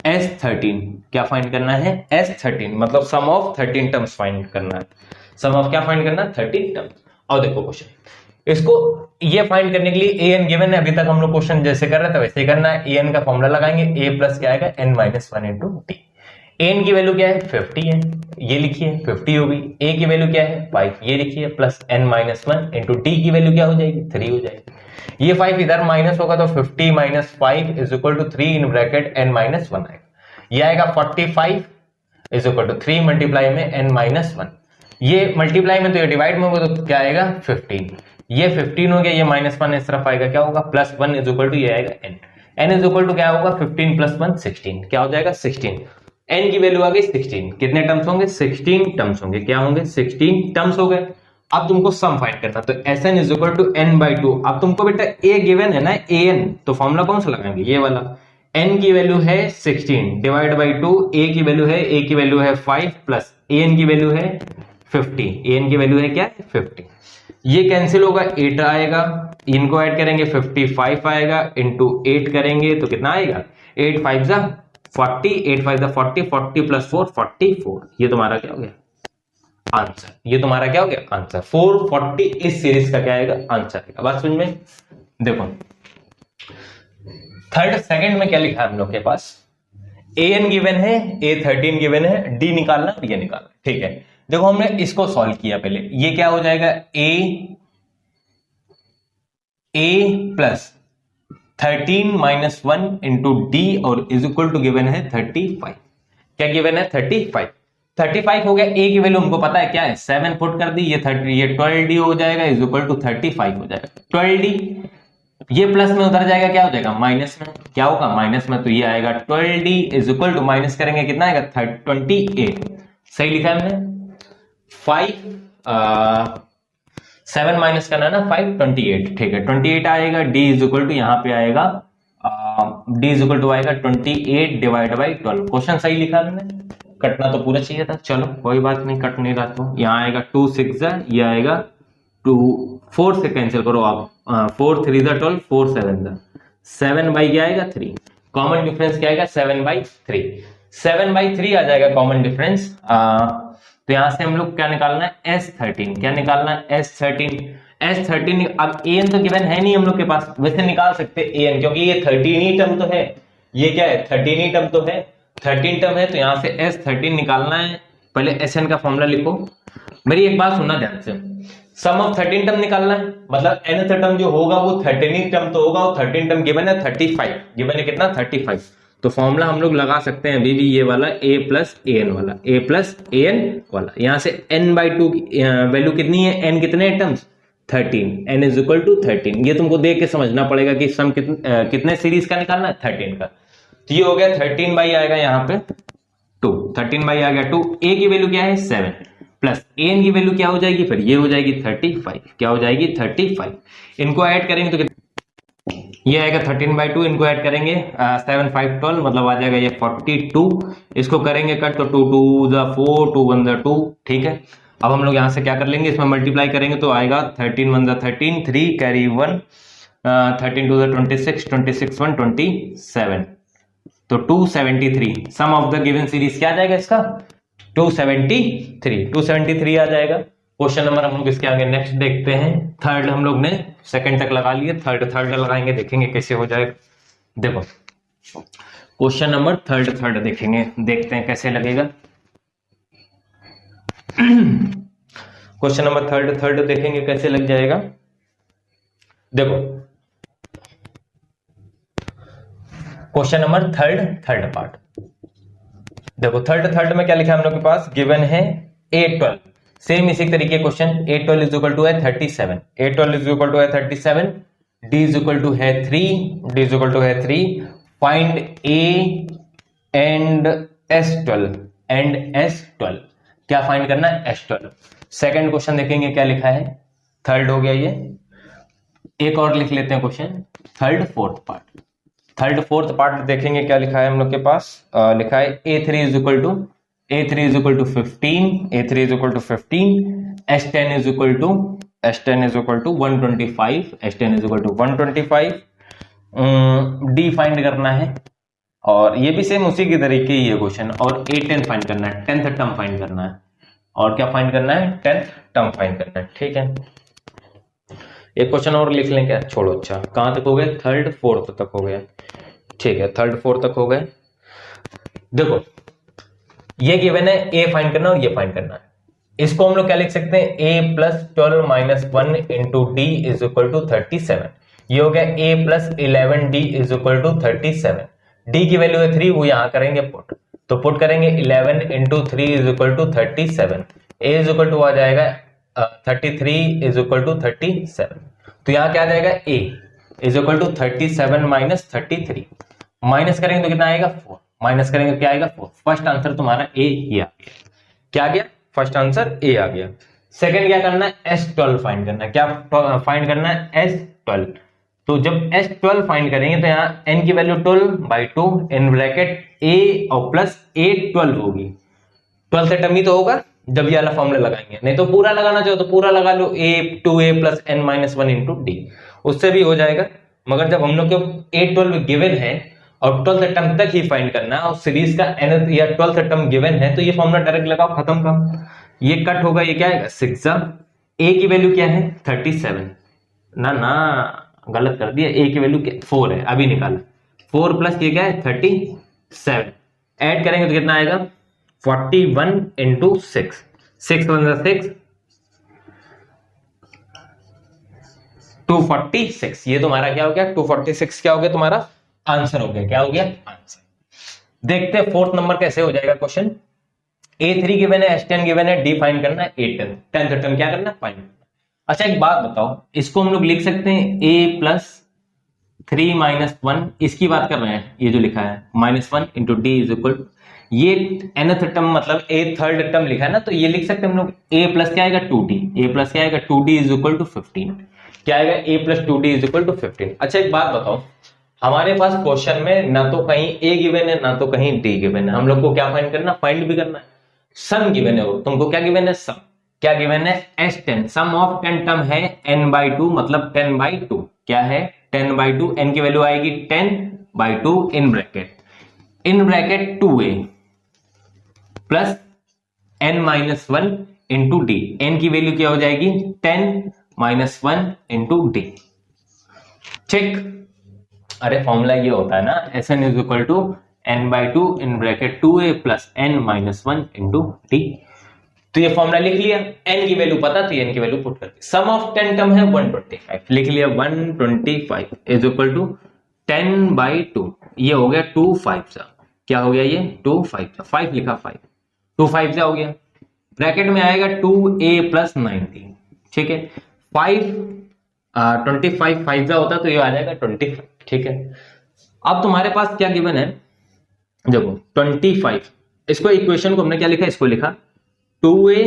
एस 13। क्या फाइंड करना है? एस 13, मतलब सम ऑफ 13 टर्म्स फाइंड करना है। सम ऑफ क्या फाइंड करना है? 13 टर्म्स। और देखो क्वेश्चन, इसको ये फाइंड करने के लिए ए एन गिवन है, अभी तक हम लोग क्वेश्चन जैसे कर रहे थे वैसे ही करना है। ए एन का फॉर्मूला लगाएंगे, ए प्लस क्या आएगा, N minus 1 into T. N की वैल्यू क्या है? 50 है, ये लिखिए 50 हो गई। ए की वैल्यू क्या है? 5, ये लिखिए, plus N minus 1 into T की वैल्यू क्या हो जाएगी? 3 हो जाएगी। ये 5 इधर माइनस होगा तो 50 minus 5 is equal to 3 in bracket N minus 1 आएगा। ये आएगा 45 इज इक्वल टू 3 मल्टीप्लाई में एन माइनस 1, ये मल्टीप्लाई में तो ये डिवाइड में होगा तो क्या आएगा? 15। ये 15 हो गया, ये माइनस 1 इस तरफ आएगा, क्या होगा? प्लस 1 इज इक्वल टू ये आएगा N. N is equal to क्या होगा? 15 प्लस 1 16, क्या हो जाएगा? 16। एन की वैल्यू आ गई 16। कितने टर्म्स होंगे? 16 टर्म्स होंगे। क्या होंगे? 16 टर्म्स हो गए। अब तुमको सम फाइंड करना, तो S N is equal to N by 2। अब तुमको बेटा ए गिवन है ना, ए एन, तो फॉर्मूला कौन सा लगाएंगे? ये वाला। एन की वैल्यू है 16 डिवाइड बाई 2, ए की वैल्यू है, ए की वैल्यू है 5 प्लस ए एन की वैल्यू है 50, ए एन की वैल्यू है क्या है? 50। ये कैंसिल होगा, 8 आएगा, इनको ऐड करेंगे 55 आएगा, इंटू 8 करेंगे तो कितना आएगा? 8 5 जा 40, 8 5 जा 40, 40 प्लस 4 44। ये तुम्हारा क्या हो गया? आंसर। ये तुम्हारा क्या हो गया? आंसर। 440 इस सीरीज का क्या आएगा? आंसर आएगा। बात समझ में? देखो थर्ड सेकंड में क्या लिखा है हम लोग के पास? ए एन गिवन है, ए 13 गिवन है, डी निकालना और ये निकालना। ठीक है, देखो हमने इसको सॉल्व किया पहले। ये क्या हो जाएगा? ए प्लस 13 माइनस 1 इंटू डी और इज इक्वल टू गिवन है 35। क्या गिवन है? 35। 35 हो गया। ए की वैल्यू हमको पता है क्या है? 7 पुट कर दी, ये 30, ये 12 डी हो जाएगा, इज इक्वल टू 35 हो जाएगा। 12 डी, ये प्लस में उधर जाएगा, क्या हो जाएगा? माइनस में। क्या होगा? माइनस में, तो ये आएगा 12 D is equal to, minus करेंगे कितना आएगा? 28। सही लिखा है हमने। 7 माइनस करना है ना, 5 28। ठीक है, 28 आएगा। डी इज इक्वल टू यहाँ पे आएगा, डी इज इक्वल टू आएगा 28 डिवाइड बाई 12। क्वेश्चन सही लिखा मैंने, कटना तो पूरा चाहिए था, चलो कोई बात नहीं, कट नहीं रहा तो यहाँ आएगा 2 6 ये आएगा 2, 4 से कैंसिल करो आप, 4 3 12, 4 7 7 बाई क्या आएगा? 3। कॉमन डिफरेंस क्या आएगा? 7 बाई 3। 7 बाई 3 आ जाएगा कॉमन डिफरेंस। तो यहां से हम लोग क्या निकालना है? S13। क्या निकालना है? S13। S13। अब एन तो गिवन है नहीं हम लोग के पास, वैसे निकाल सकते एन, क्योंकि ये 13 ही टर्म तो है। ये क्या है? 13 ही टर्म तो है, 13 टर्म है, तो यहां से S13 निकालना है। पहले SN का फॉर्मूला लिखो। मेरी एक बात सुनना ध्यान से, सम ऑफ 13 टर्म निकालना है, मतलब nth टर्म जो होगा वो 13 टर्म तो होगा, और 13 टर्म गिवन है 35, गिवन है कितना? 35। तो फॉर्मूला हम लोग लगा सकते हैं अभी भी ये वाला, a प्लस ए एन वाला, a प्लस ए एन वाला। यहां से n बाई 2 की वैल्यू कितनी है? n कितने terms? 13, n is equal to 13। ये तुमको देख के समझना पड़ेगा कि सम कितने सीरीज का निकालना है? 13 का। तो ये हो गया 13 बाई आएगा यहाँ पे 2, 13 बाई आ गया 2। a की वैल्यू क्या है? 7 प्लस एन की वैल्यू क्या हो जाएगी? फिर ये हो जाएगी 35। क्या हो जाएगी? 35। इनको ऐड करेंगे तो ये आएगा 13 बाई 2, इनको ऐड करेंगे 7 5 12, मतलब आ जाएगा ये 42। इसको करेंगे कट तो 2 2 द 4, 2 1 द 2। ठीक है, अब हम लोग यहां से क्या कर लेंगे? इसमें मल्टीप्लाई करेंगे तो आएगा 13 1 द 13, 3 कैरी 1, 13 2 द 26, 26 1 27, तो 273। सम ऑफ द गिवन सीरीज क्या आ जाएगा इसका? 273। 273 आ जाएगा। क्वेश्चन नंबर हम लोग इसके आगे नेक्स्ट देखते हैं। थर्ड हम लोग ने सेकंड तक लगा लिए, थर्ड लगाएंगे, देखेंगे कैसे हो जाएगा। देखो क्वेश्चन नंबर थर्ड देखेंगे, देखते हैं कैसे लगेगा। क्वेश्चन नंबर थर्ड देखेंगे कैसे लग जाएगा। देखो क्वेश्चन नंबर थर्ड पार्ट। देखो थर्ड में क्या लिखा है हम लोग के पास, गिवन है A12, सेम इसी तरीके question. A12 is equal to है 37, A12 इज इक्वल टू है 37, D इज इक्वल टू है 3, फाइंड A एंड S12 क्या फाइंड करना है, S12। सेकंड क्वेश्चन देखेंगे क्या लिखा है, थर्ड हो गया ये। एक और लिख लेते हैं क्वेश्चन, थर्ड फोर्थ पार्ट देखेंगे क्या लिखा है हम लोग के पास। लिखा है A3 is equal to 15, S10 is equal to 125, D find करना है। और ये भी सेम उसी की तरीके ही है क्वेश्चन। और A10 फाइंड करना है, 10th टर्म फाइंड करना है। और क्या फाइंड करना है, 10th टर्म फाइंड करना है। ठीक है, एक क्वेश्चन और लिख लें क्या, छोड़ो। अच्छा कहां तक हो गए, थर्ड फोर्थ तक हो गया। ठीक है, थर्ड फोर्थ तक हो गए। देखो ये गिवन है, ए फाइंड करना और ये फाइंड करना है। इसको हम लोग क्या लिख सकते हैं, a plus 12 minus 1 into D is equal to 37। ये हो गया a plus 11 D is equal to 37। D की वैल्यू है 3, वो यहां करेंगे पुट, तो पुट करेंगे 11 into 3 is equal to 37। a is equal to आ जाएगा 33 इज इक्वल टू 37। तो यहां क्या आ जाएगा, a is equal to 37 minus 33, minus करेंगे तो कितना आएगा 4, माइनस करेंगे क्या आएगा 4। फर्स्ट आंसर तुम्हारा ए ही आ गया। क्या आ गया, फर्स्ट आंसर ए आ गया। सेकंड क्या करना है, S12 फाइंड करना है। क्या फाइंड करना है, S12। तो जब S12 फाइंड करेंगे तो यहाँ n की वैल्यू 12/2 इन ब्रैकेट a और प्लस A12 होगी। 12 टर्म ही तो होगा जब ये वाला फॉर्मूला लगाएंगे, नहीं तो पूरा लगाना चाहो तो पूरा लगा लो, a2a plus n minus 1 into D, उससे भी हो जाएगा। मगर जब हम लोग को A12 गिवन है और 12th टर्म तक ही फाइंड करना है और सीरीज का nth या 12th टर्म गिवन है, तो ये फॉर्मूला डायरेक्ट लगाओ, खत्म काम। ये कट होगा, ये क्या आएगा 6। a की वैल्यू क्या है 37, ना गलत कर दिया, a की वैल्यू 4 है, अभी निकाला। 4 प्लस ये क्या है 37, ऐड करेंगे तो कितना आएगा 41 इंटू 6, 6 6 246। ये तुम्हारा क्या हो गया 246, क्या हो गया तुम्हारा आंसर हो गया। क्या हो गया आंसर। देखते हैं फोर्थ नंबर कैसे हो जाएगा क्वेश्चन। A3 गिवन है, S10 गिवन है, D फाइंड करना है, A10 10th टर्म क्या करना है फाइंड करना। अच्छा एक बात बताओ, इसको हम लोग लिख सकते हैं a प्लस 3 माइनस 1, इसकी बात कर रहे हैं, ये जो लिखा है -1 इंटू डी इज इक्वल, ये nth टर्म मतलब a थर्ड टर्म लिखा है ना, तो ये लिख सकते हैं हम लोग a प्लस क्या आएगा 2d, a प्लस क्या आएगा 2d इज इक्वल टू 15। क्या आएगा a plus 2d is equal to 15। अच्छा एक बात बताओ, हमारे पास क्वेश्चन में ना तो कहीं a गिवन है ना तो कहीं d गिवन है, हम लोग को क्या फाइंड करना, फाइंड भी करना है। सम गिवन है, तुमको क्या गिवन है, सम। क्या गिवन है S10, सम ऑफ 10 टर्म है n/2 मतलब 10/2। क्या है 10/2, n की वैल्यू आएगी 10/2 इन bracket 2a plus n-1 into D, n की वैल्यू क्या हो जाएगी 10-1 इंटू डी। ठीक, अरे फॉर्मूला ये होता है ना, Sn is equal to n/2 in bracket 2a plus n-1 into D. तो ये फॉर्मूला लिख लिया, n की वैल्यू पता थी, n की वैल्यू पुट करके सम ऑफ 10 टर्म है 125, लिख लिया 125 इज इक्वल टू 10/2। ये हो गया 2 5 सा, क्या हो गया ये 2 5 सा, 5 लिखा 5, 2 5 सा हो गया। ब्रैकेट में आएगा 2a प्लस 19, ठीक है 25 5 सा होता तो ये आ जाएगा 25। ठीक है, अब तुम्हारे पास क्या गिवन है, देखो 25, इसको इक्वेशन को हमने क्या लिखा, इसको लिखा 2a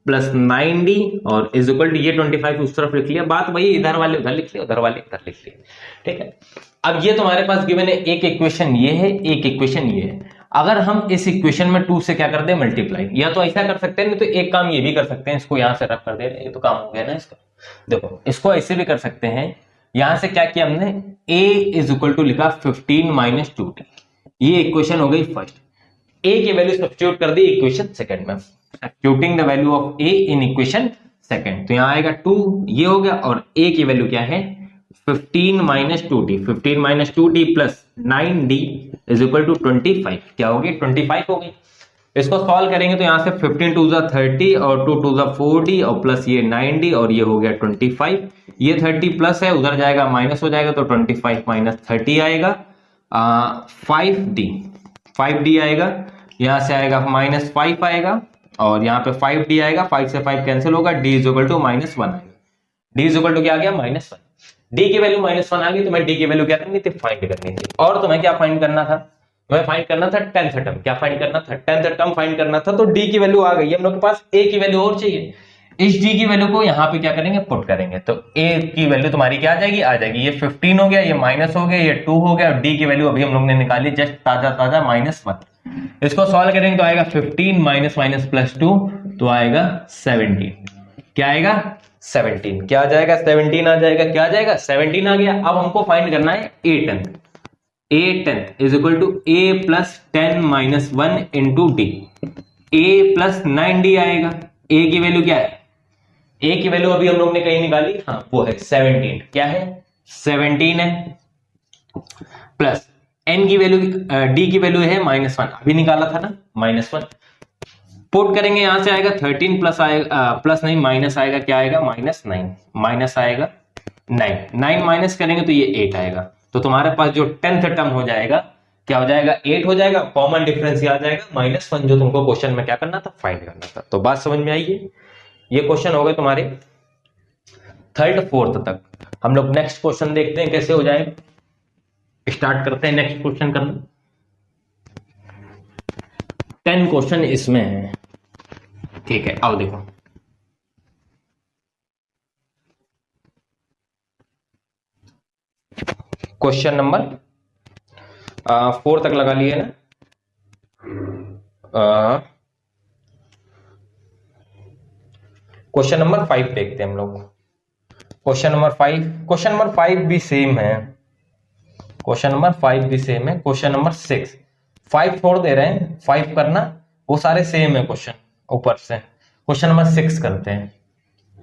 प्लस 9d और इज इक्वल टू ये 25 उस तरफ लिख लिया, बात वही, इधर वाले उधर लिख लिया, उधर वाले इधर लिख लिया। ठीक है, अब ये तुम्हारे पास गिवन है, एक इक्वेशन ये है, एक इक्वेशन ये है। अगर हम इस इक्वेशन में 2 से क्या कर दे मल्टीप्लाई, या तो ऐसा कर सकते हैं, नहीं तो एक काम ये भी कर सकते हैं, इसको यहां से रख कर दे, ये तो काम हो गया ना इसका। देखो इसको ऐसे भी कर सकते हैं, यहां से क्या किया हमने, a इज इक्वल टू लिखा 15 माइनस 2d, ये इक्वेशन हो गई फर्स्ट। a की वैल्यू सब्स्टिट्यूट कर दी इक्वेशन सेकंड में, substituting the value of a in equation second, तो यहां आएगा 2, ये हो गया, और a की वैल्यू क्या है 15 minus 2d, 15 minus 2d plus 9d is equal to 25, क्या होगी 25 होगी। इसको सॉल्व करेंगे तो यहाँ से 15 टू ज़ा 30 और 2 टू ज़ा 40 और प्लस ये 90 और ये हो गया 25। ये 30 प्लस है, उधर जाएगा माइनस हो जाएगा तो 25 माइनस 30 आएगा 5d आएगा। यहाँ से आएगा -5 आएगा और यहाँ पे 5d आएगा, 5 से 5 कैंसिल होगा, d इज इक्वल टू -1 आएगा। d इज इक्वल टू क्या आ गया -1। d की वैल्यू -1 आ गई तो मैं d की वैल्यू क्या करनी थी, फाइंड करनी थी। और तुम्हें क्या फाइंड करना था, तुम्हें फाइंड करना था 10th टर्म। क्या फाइंड करना था, 10th टर्म फाइंड करना था। तो d की वैल्यू आ गई, हम लोग के पास a की वैल्यू और चाहिए। इस d की वैल्यू को यहाँ पे क्या करेंगे, पुट करेंगे तो a की वैल्यू तुम्हारी क्या आ जाएगी, आ जाएगी ये 15 हो गया, ये माइनस हो गया, ये 2 हो गया और d की वैल्यू अभी हम लोग ने निकाली जस्ट ताजा ताजा -1। इसको सॉल्व करेंगे तो आएगा 15 माइनस माइनस प्लस 2 तो आएगा 17। क्या आएगा 17। क्या आ जाएगा 17 आ जाएगा। क्या आ जाएगा 17 आ गया। अब हमको फाइंड करना है a 10 is equal to a plus 10 minus 1 into D. a plus 9d आएगा। a की वैल्यू क्या है, a की वैल्यू अभी हम लोग ने कहीं निकाली, हाँ वो है 17। क्या है 17 है प्लस n की वैल्यू d की वैल्यू है -1, अभी निकाला था ना -1। पुट करेंगे यहां से आएगा 13 प्लस आएगा प्लस नहीं माइनस आएगा, क्या आएगा -9 माइनस आएगा 9 माइनस करेंगे तो ये 8 आएगा। तो तुम्हारे पास जो 10th टर्म हो जाएगा क्या हो जाएगा 8 हो जाएगा। कॉमन डिफरेंस आ जाएगा -1 जो तुमको क्वेश्चन में क्या करना था, फाइंड करना था। तो बात समझ में आई है। ये क्वेश्चन हो गए तुम्हारे 3rd 4th तक। हम लोग नेक्स्ट क्वेश्चन देखते हैं कैसे हो जाएगा। स्टार्ट करते हैं नेक्स्ट क्वेश्चन करना। 10 क्वेश्चन इसमें है, ठीक है। आओ देखो क्वेश्चन नंबर 4 तक लगा लिए ना। क्वेश्चन नंबर 5 देखते हैं हम लोग। क्वेश्चन नंबर 5 भी सेम है। क्वेश्चन नंबर 5 भी सेम है। क्वेश्चन नंबर 6 5 छोड़ दे रहे हैं, 5 करना, वो सारे सेम है क्वेश्चन ऊपर से। क्वेश्चन नंबर 6 करते हैं,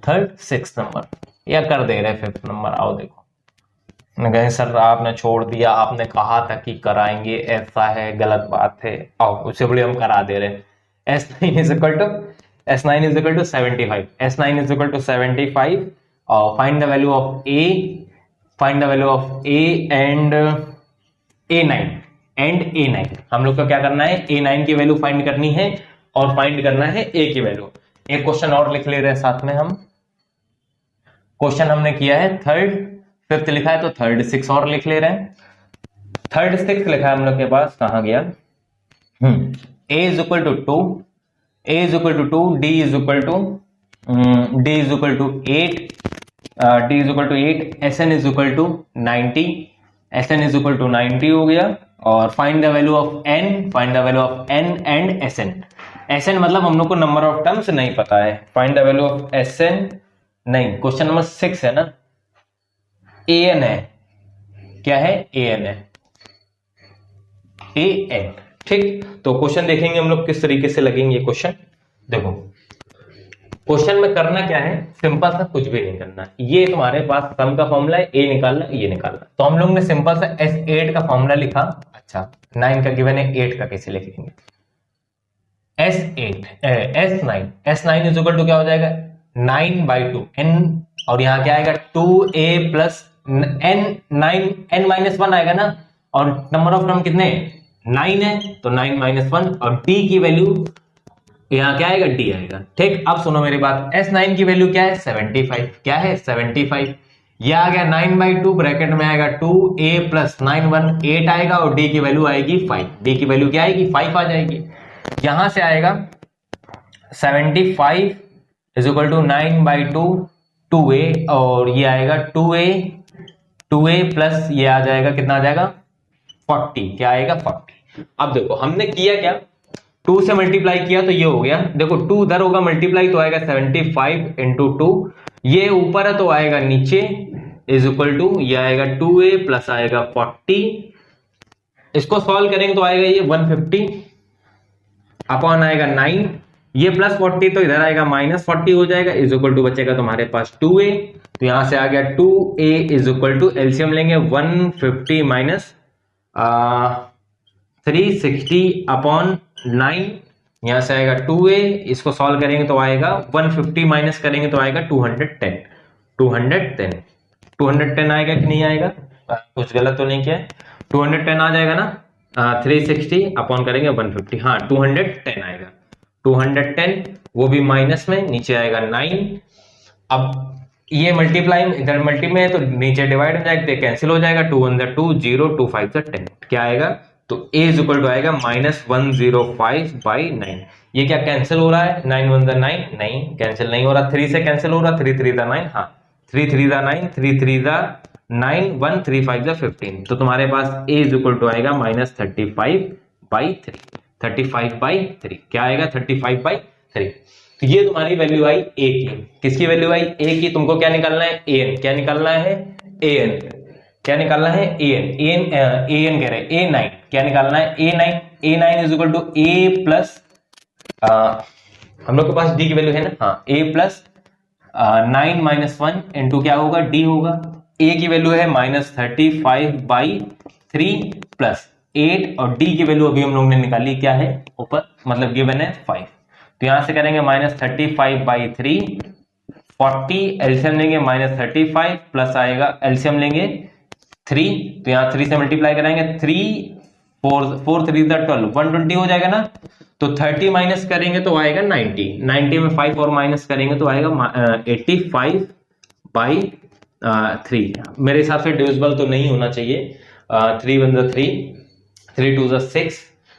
3rd 6th नंबर, या कर दे रहे 5th नंबर। आओ देखो, कहीं सर आपने छोड़ दिया, आपने कहा था कि कराएंगे, ऐसा है, गलत बात है। आओ उससे बड़ी हम करा दे रहे हैं। S9 is equal to 75। S9 is equal to 75 और find the value of A and A9 हम लोग को क्या करना है, A9 की वैल्यू फाइंड करनी है और फाइंड करना है A की वैल्यू। एक क्वेश्चन और लिख ले रहे हैं साथ में हम। क्वेश्चन हमने किया है 3rd 5th लिखा है तो 3rd 6 और लिख ले रहे हैं। 3rd 6 लिखा है हम लोग के पास, कहां गया, A is equal to 2, A is equal to 2, D is equal to 8, D is equal to 8, SN is equal to 90, SN is equal to 90 हो गया। और find the value of N and SN। SN मतलब हम लोग को number of terms नहीं पता है। Find the value of SN नहीं, क्वेश्चन नंबर 6 है ना, AN है। क्या है, AN है, AN। ठीक, तो क्वेश्चन देखेंगे हम लोग किस तरीके से लगेंगे क्वेश्चन। देखो क्वेश्चन में करना क्या है, सिंपल सा, कुछ भी नहीं करना। ये तुम्हारे पास सम का फॉर्मूला है, ए निकालना, ये निकालना। तो हम लोग ने सिंपल सा S8 का फॉर्मूला लिखा। अच्छा 9 का गिवन है, 8 का कैसे लिखेंगे, S9 इज इक्वल टू क्या हो जाएगा 9/2 n, और यहाँ क्या आएगा 2a प्लस n माइनस 1 आएगा ना, और नंबर ऑफ टर्म कितने 9 है तो 9 माइनस 1, और d की वैल्यू यहाँ क्या आएगा, d आएगा। ठीक, अब सुनो मेरी बात, S9 की वैल्यू क्या है 75। क्या है 75, यह आ गया 9/2, ब्रैकेट में आएगा 2a प्लस 9 1 8 आएगा, और d की वैल्यू आएगी 5। d की वैल्यू क्या आएगी 5 आ जाएगी। यहां से आएगा 75 इज इक्वल टू 9/2 2a, और ये आएगा 2a प्लस ये आ जाएगा, कितना आ जाएगा 40। क्या आएगा 40। अब देखो हमने किया क्या, 2 से मल्टीप्लाई किया तो ये हो गया, देखो 2 उधर होगा मल्टीप्लाई तो आएगा 75 इंटू 2, ये ऊपर है तो आएगा नीचे, इज इक्वल टू ये आएगा 2a प्लस आएगा 40। इसको सॉल्व करेंगे तो आएगा ये 150 अपॉन आएगा 9, ये प्लस 40 तो इधर आएगा -40 हो जाएगा, इज इक्वल टू बचेगा तुम्हारे पास 2a। तो यहां से आ गया 2a is equal to, LCM लेंगे 150 माइनस 360 अपॉन 9, यहां से आएगा 2a, इसको सॉल्व करेंगे तो आएगा 150 माइनस करेंगे तो आएगा 210 210 210 आएगा कि नहीं आएगा? कुछ गलत तो नहीं किया है? 210 आ जाएगा ना। 360 अपॉन करेंगे 150, हाँ 210 आएगा। 210 वो भी माइनस में, नीचे आएगा 9। अब ये मल्टीप्लाई इधर मल्टी में है तो नीचे डिवाइड हो जाएगा, कैंसिल हो जाएगा। 2 1 2 0, 2 5 10, क्या आएगा? तो a इज इक्वल टू आएगा -105/9। ये क्या कैंसिल हो रहा है? 9 1 9, नहीं कैंसिल नहीं हो रहा। 3 से कैंसिल हो रहा, 3 3 9, हाँ 3 3 9, 3 3 9, 1 3 5 15। तो तुम्हारे पास a इज इक्वल टू आएगा -35/3। 35/3 क्या आएगा? 35/3। तो ये तुम्हारी वैल्यू आई a की। किसकी वैल्यू आई? a की। तुमको क्या निकालना है? an। क्या निकालना है? an। क्या निकालना है? an कह रहे हैं a9। क्या निकालना है? a9 is equal to a plus, हम लोग के पास d की वैल्यू है ना, हाँ a प्लस 9 - 1 इंटू क्या होगा? d होगा। a की वैल्यू है -35/3 प्लस 8 और d की वैल्यू अभी हम लोग ने निकाली, क्या है ऊपर, मतलब गिवन है 5। तो यहां से करेंगे -35/3, 40 एलसीएम लेंगे -35 प्लस आएगा एलसीएम लेंगे 3, तो यहां 3 से मल्टीप्लाई कराएंगे, 3 4 3 12, 120 हो जाएगा ना। तो 30 माइनस करेंगे तो आएगा 90, 90 में 5 और माइनस करेंगे तो आएगा 85/3। मेरे हिसाब से डिविजिबल तो नहीं होना चाहिए। 3 1 3, 3 2 6,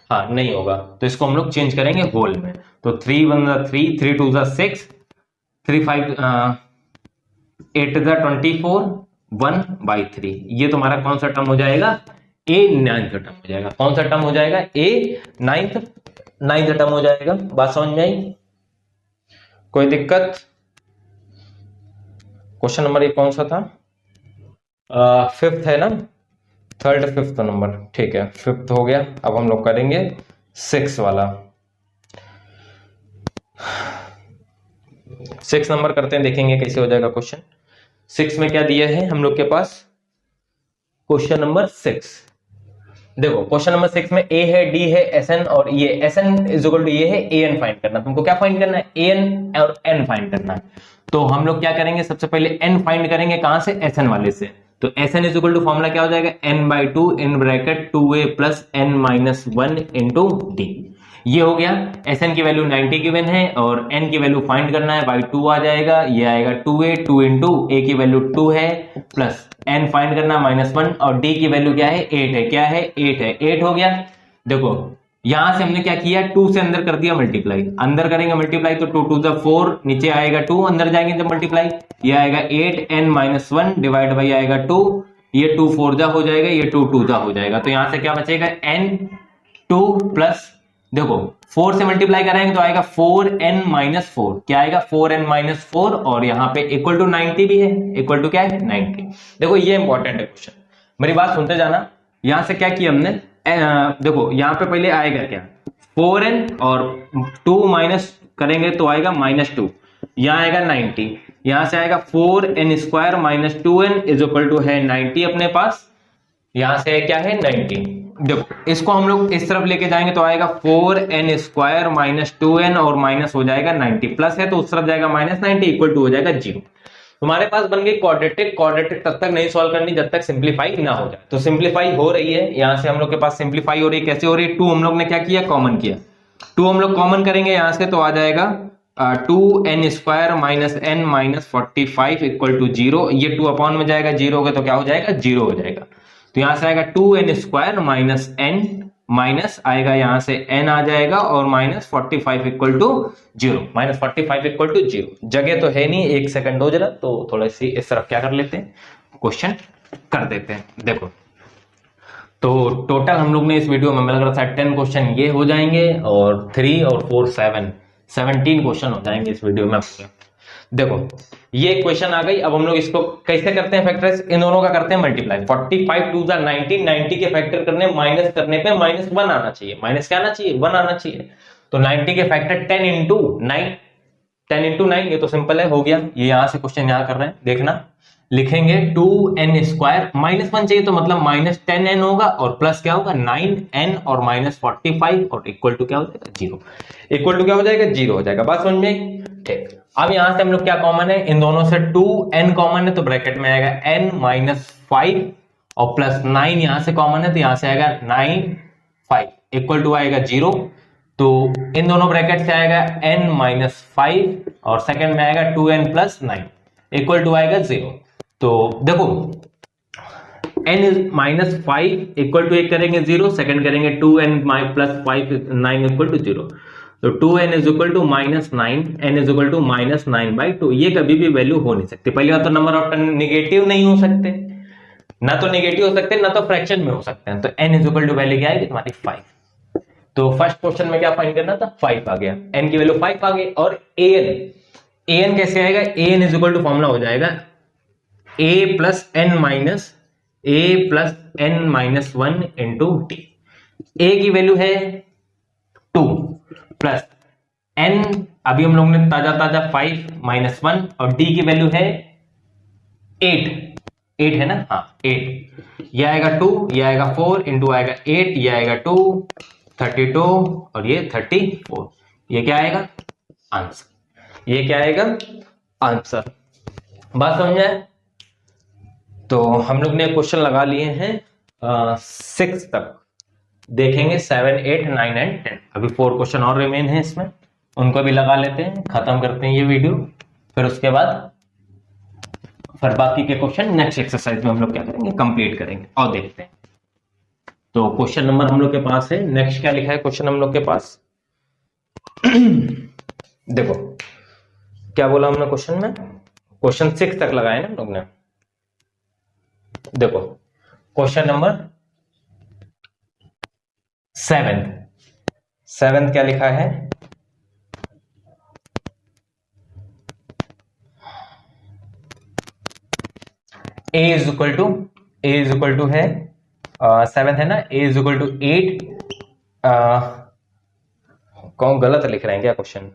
हाँ नहीं होगा, तो इसको हम लोग चेंज करेंगे होल में। तो 3 1 3, 3 2 6, 3 5 8 24, 1/3। ये तुम्हारा कौन सा टर्म हो जाएगा? a9 टर्म हो जाएगा। कौन सा टर्म हो जाएगा? a9 टर्म हो जाएगा। बात समझ में आई? कोई दिक्कत? क्वेश्चन नंबर ये कौन सा था? 5th है ना, 3rd 5th नंबर, ठीक है 5th हो गया। अब हम लोग करेंगे 6 वाला। 6 नंबर करते हैं, देखेंगे कैसे हो जाएगा क्वेश्चन। 6 में क्या दिया है हम लोग के पास? क्वेश्चन नंबर 6 देखो, क्वेश्चन नंबर 6 में a है, d है, sn और ये sn इज इक्वल टू ये है an फाइंड करना। तुमको क्या फाइंड करना है? an और n फाइंड करना है। तो हम लोग क्या करेंगे? सबसे पहले n फाइंड करेंगे, कहां से? sn वाले से। तो sn is equal to formula क्या हो जाएगा? n/2 in bracket 2a plus n - 1 into d। ये हो गया। sn की वैल्यू 90 गिवन है और n की वैल्यू फाइंड करना है, बाई 2 आ जाएगा। ये आएगा 2a, 2 इंटू a की वैल्यू 2 है प्लस n फाइंड करना -1 और d की वैल्यू क्या है? 8 है। क्या है? 8 है। 8 हो गया। देखो यहां से हमने क्या किया? 2 से अंदर कर दिया मल्टीप्लाई, अंदर करेंगे मल्टीप्लाई तो 2 2 4, नीचे आएगा 2, अंदर जाएंगे जब मल्टीप्लाई, ये आएगा 8 n - 1 डिवाइड बाई आएगा 2, ये 2 4 जा हो जाएगा, ये 2 2 जा हो जाएगा। तो यहां से क्या बचेगा? n2 प्लस, देखो 4 से मल्टीप्लाई कराएंगे तो आएगा 4n - 4। क्या आएगा? 4n - 4 और यहाँ पे इक्वल टू 90 भी है। इक्वल टू क्या है? 90। देखो ये इंपॉर्टेंट है क्वेश्चन, मेरी बात सुनते जाना। यहां से क्या किया हमने? देखो यहाँ पे पहले आएगा क्या? 4n और 2 माइनस करेंगे तो आएगा -2, यहाँ आएगा 90, यहां से आएगा 4n² - 2n is equal to है 90 अपने पास। यहां से क्या है? 90। देखो इसको हम लोग इस तरफ लेके जाएंगे तो आएगा 4n² - 2n और माइनस हो जाएगा 90, प्लस है तो उस तरफ जाएगा -90 इक्वल टू हो जाएगा 0। तुम्हारे पास बन गई क्वाड्रेटिक। क्वाड्रेटिक तब तक नहीं सॉल्व करनी जब तक सिंप्लीफाई ना हो जाए। तो सिंप्लीफाई हो रही है, यहां से हम लोग के पास सिंप्लीफाई हो रही है। कैसे हो रही है? 2 हम लोग ने क्या किया? कॉमन किया। 2 हम लोग कॉमन करेंगे यहां से तो आ जाएगा 2n² - n - 45 इक्वल टू 0। ये 2 अपॉन में जाएगा, 0 होगा तो क्या हो जाएगा? 0 हो जाएगा। तो यहां से आएगा 2n² - n माइनस आएगा यहां से n आ जाएगा और -45 इक्वल टू 0। -45 equal to 0। जगह तो है नहीं, 1 सेकंड हो जरा, तो थोड़ा सी इस तरफ क्या कर लेते हैं, क्वेश्चन कर देते हैं। देखो तो टोटल हम लोग ने इस वीडियो में लग रहा था 10 क्वेश्चन ये हो जाएंगे और 3 और 4 17 क्वेश्चन हो जाएंगे इस वीडियो में। देखो ये क्वेश्चन आ गई। अब हम लोग इसको कैसे करते हैं फैक्टराइज? इन दोनों का करते हैं मल्टीप्लाई। 45 2 90, 90 के फैक्टर करने माइनस करने पे -1 आना चाहिए। माइनस क्या आना चाहिए? 1 आना चाहिए। तो 90 के फैक्टर 10 × 9, 10 × 9, ये तो सिंपल है, हो गया। ये यहां से क्वेश्चन यहां कर रहे हैं, देखना लिखेंगे 2n स्क्वायर, -1 चाहिए तो मतलब -10n होगा और प्लस क्या होगा 9n और -45 और इक्वल टू क्या हो जाएगा 0। इक्वल टू क्या हो जाएगा 0 हो जाएगा। बात समझ में आई? ठीक। अब यहां से हम लोग क्या कॉमन है, इन दोनों से 2n कॉमन है तो ब्रैकेट में आएगा n -5 और प्लस 9 यहां से कॉमन है तो यहां से आएगा 9 5 इक्वल टू आएगा 0। तो इन दोनों ब्रैकेट से आएगा n -5 और सेकंड में आएगा 2n + 9 इक्वल टू आएगा 0। तो देखो n -5 इक्वल टू एक करेंगे 0, सेकंड करेंगे 2n + 5 9 इक्वल टू 0। तो 2n is equal to -9, n is equal to -9/2। ये कभी भी वैल्यू हो नहीं सकती। पहली बात तो नंबर ऑफ टर्म नेगेटिव नहीं हो सकते, ना तो नेगेटिव हो सकते ना तो फ्रैक्शन में हो सकते हैं। तो n is equal to value क्या आएगी तुम्हारी 5। तो फर्स्ट क्वेश्चन में क्या फाइंड करना था 5 आ गया, n की वैल्यू 5 आ गई। और an कैसे आएगा, an is equal to formula हो जाएगा a + n-1 into t। a की वैल्यू है 2 प्लस n अभी हम लोग ने ताजा 5 -1 और d की वैल्यू है 8 है ना, हाँ 8। ये आएगा 2, ये आएगा 4 इंटू आएगा 8, ये आएगा 2 32 और ये 34। ये क्या आएगा आंसर, ये क्या आएगा आंसर। बात समझ आए? तो हम लोग ने क्वेश्चन लगा लिए हैं 6 तक, देखेंगे 7 8 9 एंड 10। अभी 4 क्वेश्चन और रिमेन है इसमें, उनको भी लगा लेते हैं, खत्म करते हैं ये वीडियो। फिर उसके बाद फिर बाकी के क्वेश्चन नेक्स्ट एक्सरसाइज में हम लोग क्या करेंगे कंप्लीट करेंगे और देखते हैं। तो क्वेश्चन नंबर हम लोग के पास है, नेक्स्ट क्या लिखा है क्वेश्चन हम लोग के पास देखो क्या बोला हमने क्वेश्चन में, क्वेश्चन 6 तक लगाए ना हम लोग ने। देखो क्वेश्चन नंबर 7 क्या लिखा है, a इज इक्वल टू है 7 है ना, a इज इक्वल टू 8। कौन गलत लिख रहे हैं क्या क्वेश्चन,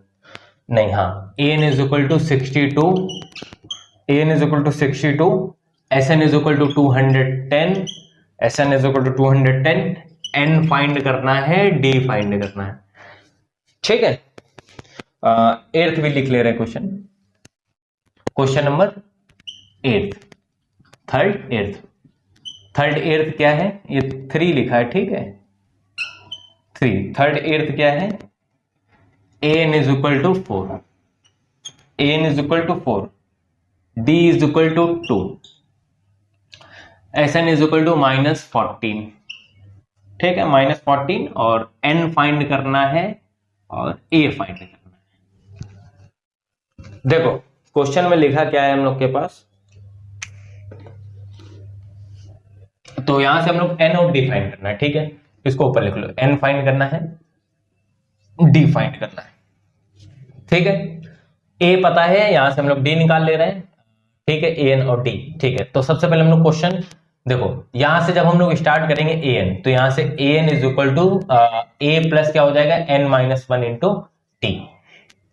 नहीं हाँ, an is equal to 62, an is equal to 62, sn is equal to 210, sn is equal to 210, n find करना है, d फाइंड करना है। ठीक है, 8th भी लिख ले रहे हैं क्वेश्चन नंबर 8, थर्ड 8th क्या है, ये 3 लिखा है, ठीक है 3। थर्ड 8th क्या है, an is equal to 4, an is equal to 4, d is equal to 2, sn is equal to -14। ठीक है, -14 और n फाइंड करना है और a फाइंड करना है। देखो क्वेश्चन में लिखा क्या है हम लोग के पास, तो यहां से हम लोग n और d फाइंड करना है। ठीक है, इसको ऊपर लिख लो, n फाइंड करना है, d फाइंड करना है। ठीक है, a पता है, यहां से हम लोग d निकाल ले रहे हैं। ठीक है, an और d। ठीक है, तो सबसे पहले हम लोग क्वेश्चन देखो, यहां से जब हम लोग स्टार्ट करेंगे an, तो यहां से an is equal to a plus क्या हो जाएगा n-1 इंटू t।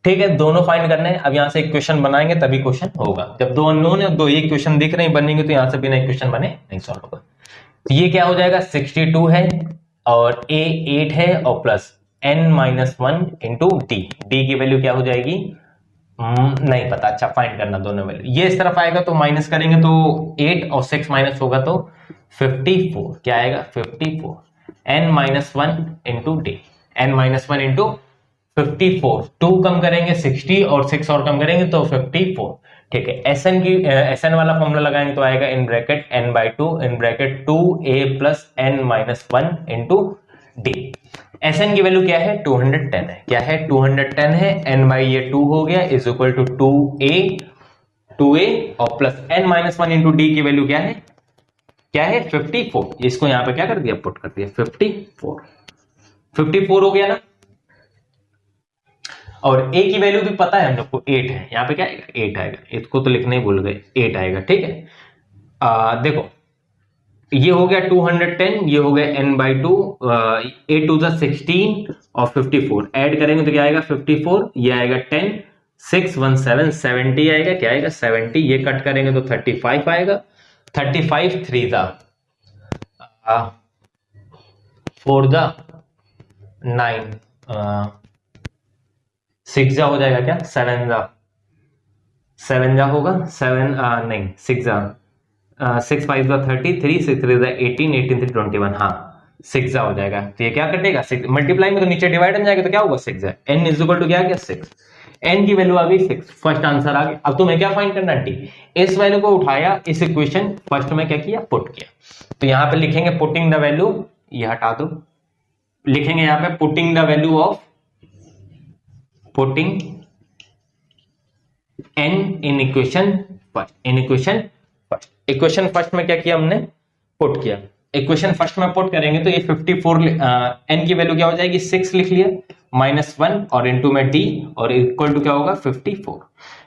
ठीक है, दोनों फाइंड करने हैं। अब यहां से इक्वेशन बनाएंगे तभी क्वेश्चन होगा। जब दो अननोन है, दो एक क्वेश्चन दिख रहे हैं बनेंगे, तो यहां से बिना इक्वेशन बने नहीं सॉल्व होगा। तो ये क्या हो जाएगा 62 है और a 8 है और प्लस n-1 इंटू d की वैल्यू क्या हो जाएगी नहीं पता। अच्छा, फाइंड करना दोनों वैल्यू। ये इस तरफ आएगा तो माइनस करेंगे तो 8 और 6 माइनस होगा तो 54। क्या आएगा 54, n-1 into d, n-1 into 54। 2 कम करेंगे 60 और 6 और कम करेंगे तो 54। ठीक है, SN वाला फॉर्मूला लगाएंगे तो आएगा in bracket n/2 in bracket 2a plus n-1 into d। SN की वैल्यू क्या है 210 है, क्या है 210 है, n बाई ये 2 हो गया इज इक्वल टू 2a और प्लस n-1 इंटू d की वैल्यू क्या है 54। इसको यहां पे क्या कर दिया पुट कर दिया 54 हो गया ना। और a की वैल्यू भी पता है हम लोग को 8 है, यहां पे क्या आएगा 8 आएगा, इसको तो लिखने ही भूल गए 8 आएगा। ठीक है, देखो ये हो गया 210, ये हो गया n/2, 8 to the 16 और 54 ऐड करेंगे तो क्या आएगा 54, ये आएगा 10, 6 1 7 70 आएगा, क्या आएगा 70, ये कट करेंगे तो 35 आएगा, 35 3 दा 4 दा 9 6 जा हो जाएगा क्या, 7 जा होगा 7 नहीं 6 जा 6 5 जा 33 6 3 जा 18 18 3 21, हाँ 6 जा हो जाएगा। तो ये क्या कटेगा 6 मल्टीप्लाई में तो नीचे डिवाइड में जाएगा तो क्या होगा 6 जा, n इज इक्वल टू क्या गया 6, n की वैल्यू आ गई 6, फर्स्ट आंसर आ गया। अब तुम्हें क्या फाइंड करना है, डी। इस वैल्यू को उठाया, इस इक्वेशन फर्स्ट में क्या किया पुट किया, तो यहां पे लिखेंगे पुटिंग द वैल्यू, ये हटा दो, लिखेंगे यहां पे putting the value of putting n in equation first, in equation first, equation first में क्या किया हमने पुट किया, इक्वेशन फर्स्ट में पुट करेंगे तो ये 54 n की वैल्यू क्या हो जाएगी 6 लिख लिया, -1 और इनटू में d और इक्वल टू क्या होगा 54,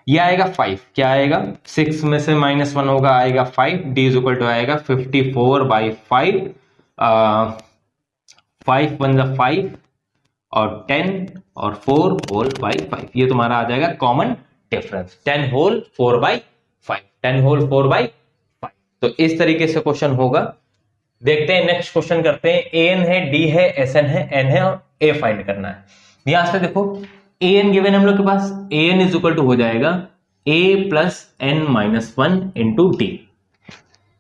ये आएगा 5, क्या आएगा 6 में से -1 होगा आएगा 5, d इज इक्वल टू आएगा 54/5, 5 1 जा 5 और 10 और 4 होल बाई 5, ये तुम्हारा आ जाएगा कॉमन डिफरेंस 10 होल 4/5, 10 होल 4/5। तो इस तरीके से क्वेश्चन होगा। देखते हैं नेक्स्ट क्वेश्चन करते हैं, an है, d है, sn है, n है और a फाइंड करना है। यहां से देखो an गिवन हम लोग के पास, an इज इक्वल टू हो जाएगा a plus n minus 1 into D,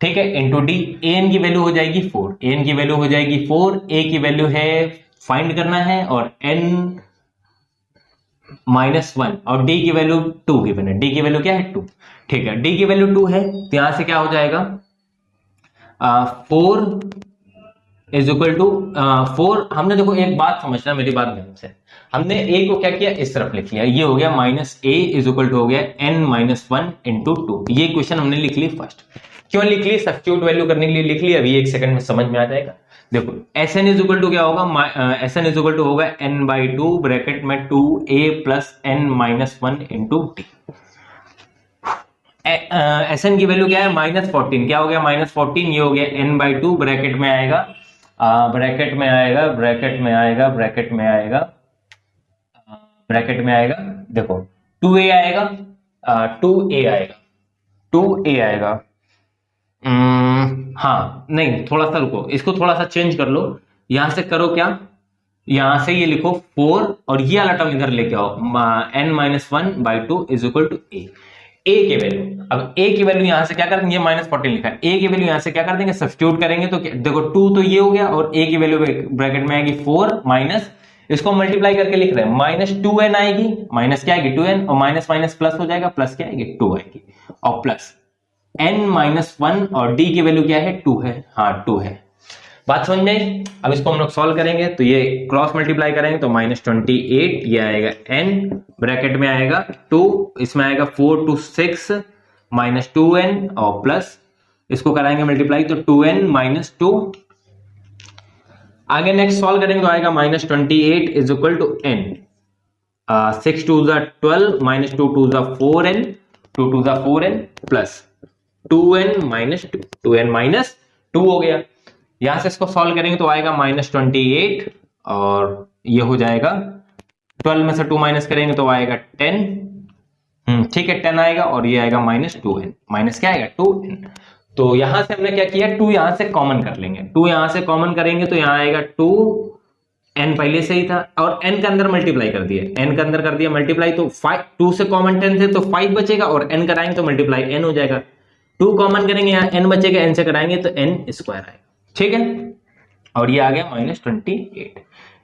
ठीक है, इंटू डी। an की वैल्यू हो जाएगी 4, an की वैल्यू हो जाएगी 4, a की वैल्यू है फाइंड करना है और n माइनस 1 और d की वैल्यू 2 गिवन है, d की वैल्यू क्या है 2, ठीक है, d की वैल्यू 2 है तो यहां से क्या हो जाएगा 4 इज इक्वल टू 4, हमने देखो एक बात समझना मेरी बात ध्यान से, हमने a को क्या किया इस तरफ लिख लिया, ये हो गया minus a is equal to हो गया n माइनस 1 इंटू 2, ये क्वेश्चन हमने लिख ली फर्स्ट। क्यों लिख ली, सब्स्टिट्यूट वैल्यू करने के लिए लिख ली, अभी एक सेकंड में समझ में आ जाएगा। देखो Sn इज इक्वल टू क्या होगा, Sn इज इक्वल टू होगा n/2 ब्रैकेट में 2a plus n minus 1 into D. Sn की वैल्यू क्या है -14, क्या हो गया -14, ये हो गया n/2 ब्रैकेट में आएगा ब्रैकेट में आएगा ब्रैकेट में आएगा ब्रैकेट में आएगा ब्रैकेट में आएगा, देखो 2a आएगा 2a आएगा 2a आएगा, हाँ नहीं थोड़ा सा रुको, इसको थोड़ा सा चेंज कर लो, यहां से करो क्या, यहां से ये लिखो 4 और ये वाला टर्म इधर लेके आओ, n-1/2 is equal to a की वैल्यू, अब a की वैल्यू यहां से क्या कर देंगे, -14 लिखा है, a की वैल्यू यहां से क्या कर देंगे सब्स्टिट्यूट करेंगे तो देखो 2 तो ये हो गया और a की वैल्यू ब्रैकेट में आएगी 4 माइनस, इसको मल्टीप्लाई करके लिख रहे हैं -2n आएगी, माइनस क्या आएगी 2n और माइनस माइनस प्लस हो जाएगा, प्लस क्या आएगी 2 आएगी और प्लस n-1 और d की वैल्यू क्या है 2 है, हाँ 2 है, बात समझ में आई। अब इसको हम लोग सॉल्व करेंगे तो ये क्रॉस मल्टीप्लाई करेंगे तो -28, ये आएगा n ब्रैकेट में आएगा 2, इसमें आएगा 4 2 6 -2n और प्लस इसको कराएंगे मल्टीप्लाई तो 2n माइनस 2, आगे नेक्स्ट सॉल्व करेंगे तो आएगा -28 is equal to n, 6 2 12 -2 2 4n 2 2 4n plus 2n minus 2, 2n minus 2 हो गया। यहां से इसको सॉल्व करेंगे तो आएगा -28 और ये हो जाएगा 12 में से 2 माइनस करेंगे तो आएगा 10, ठीक है 10 आएगा और ये आएगा -2n, माइनस क्या आएगा 2n। तो यहां से हमने क्या किया 2 यहां से कॉमन कर लेंगे, 2 यहां से कॉमन करेंगे तो यहां आएगा 2n पहले से ही था और n के अंदर मल्टीप्लाई कर दिया, n के अंदर कर दिया मल्टीप्लाई तो 5, 2 से कॉमन 10 से तो 5 बचेगा और n कराएंगे तो मल्टीप्लाई n हो जाएगा, 2 कॉमन करेंगे यहाँ n बचेगा, n से कराएंगे तो n स्क्वायर आएगा, ठीक है, और ये आ गया -28,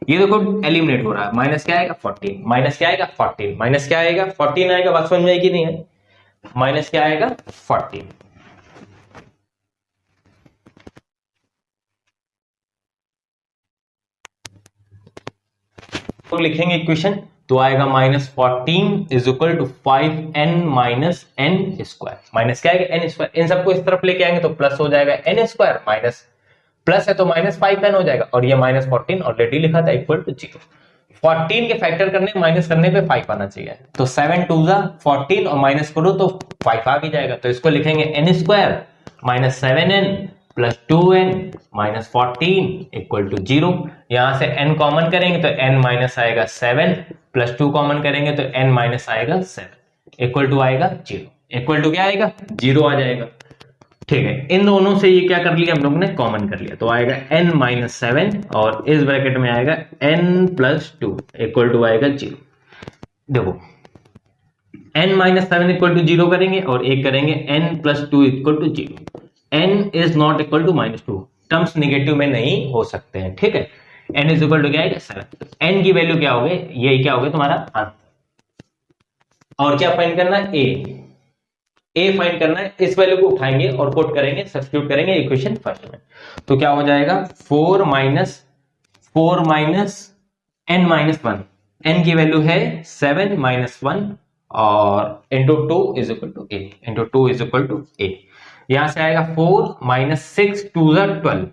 ये देखो एलिमिनेट हो रहा है, माइनस क्या आएगा 14, माइनस क्या आएगा 14, माइनस क्या आएगा 14 आएगा, बात समझ में आएगी नहीं है, माइनस क्या आएगा 14। तो लिखेंगे इक्वेशन तो आएगा -14 is equal to 5n minus n square, minus क्या आएगा n स्क्वायर, इन सबको इस तरफ लेके आएंगे तो प्लस हो जाएगा n स्क्वायर, माइनस प्लस है तो -5n हो जाएगा और ये -14 ऑलरेडी लिखा था इक्वल टू 0, 14 के फैक्टर करने माइनस करने पे 5 आना चाहिए, तो 7 2 14 और माइनस करो तो 5 आ भी जाएगा, तो इसको लिखेंगे n square minus 7n plus 2n minus 14 equal to 0। यहां से n कॉमन करेंगे तो n माइनस आएगा 7 प्लस 2 कॉमन करेंगे तो n माइनस आएगा 7 इक्वल टू आएगा 0। इक्वल टू क्या आएगा 0 आ जाएगा। ठीक है, इन दोनों से ये क्या कर लिया हम लोग ने कॉमन कर लिया तो आएगा n माइनस 7 और इस ब्रैकेट में आएगा n प्लस 2 इक्वल टू आएगा 0। देखो n माइनस 7 इक्वल टू 0 करेंगे और एक करेंगे n plus 2 equal to 0। n is not equal to minus 2, terms negative में नहीं हो सकते हैं। ठीक है, n इज इक्वल टू क्या आएगा 7, n की वैल्यू क्या होगी, ये क्या होगा तुम्हारा आंसर। और क्या फाइंड करना है, a फाइंड करना है। इस वैल्यू को उठाएंगे और पुट करेंगे, सब्स्टिट्यूट करेंगे इक्वेशन फर्स्ट में, तो क्या हो जाएगा 4 माइनस n माइनस 1, n की वैल्यू है 7 माइनस 1 और into 2 is equal to a, into 2 is equal to a। यहां से आएगा 4 minus 6 2 12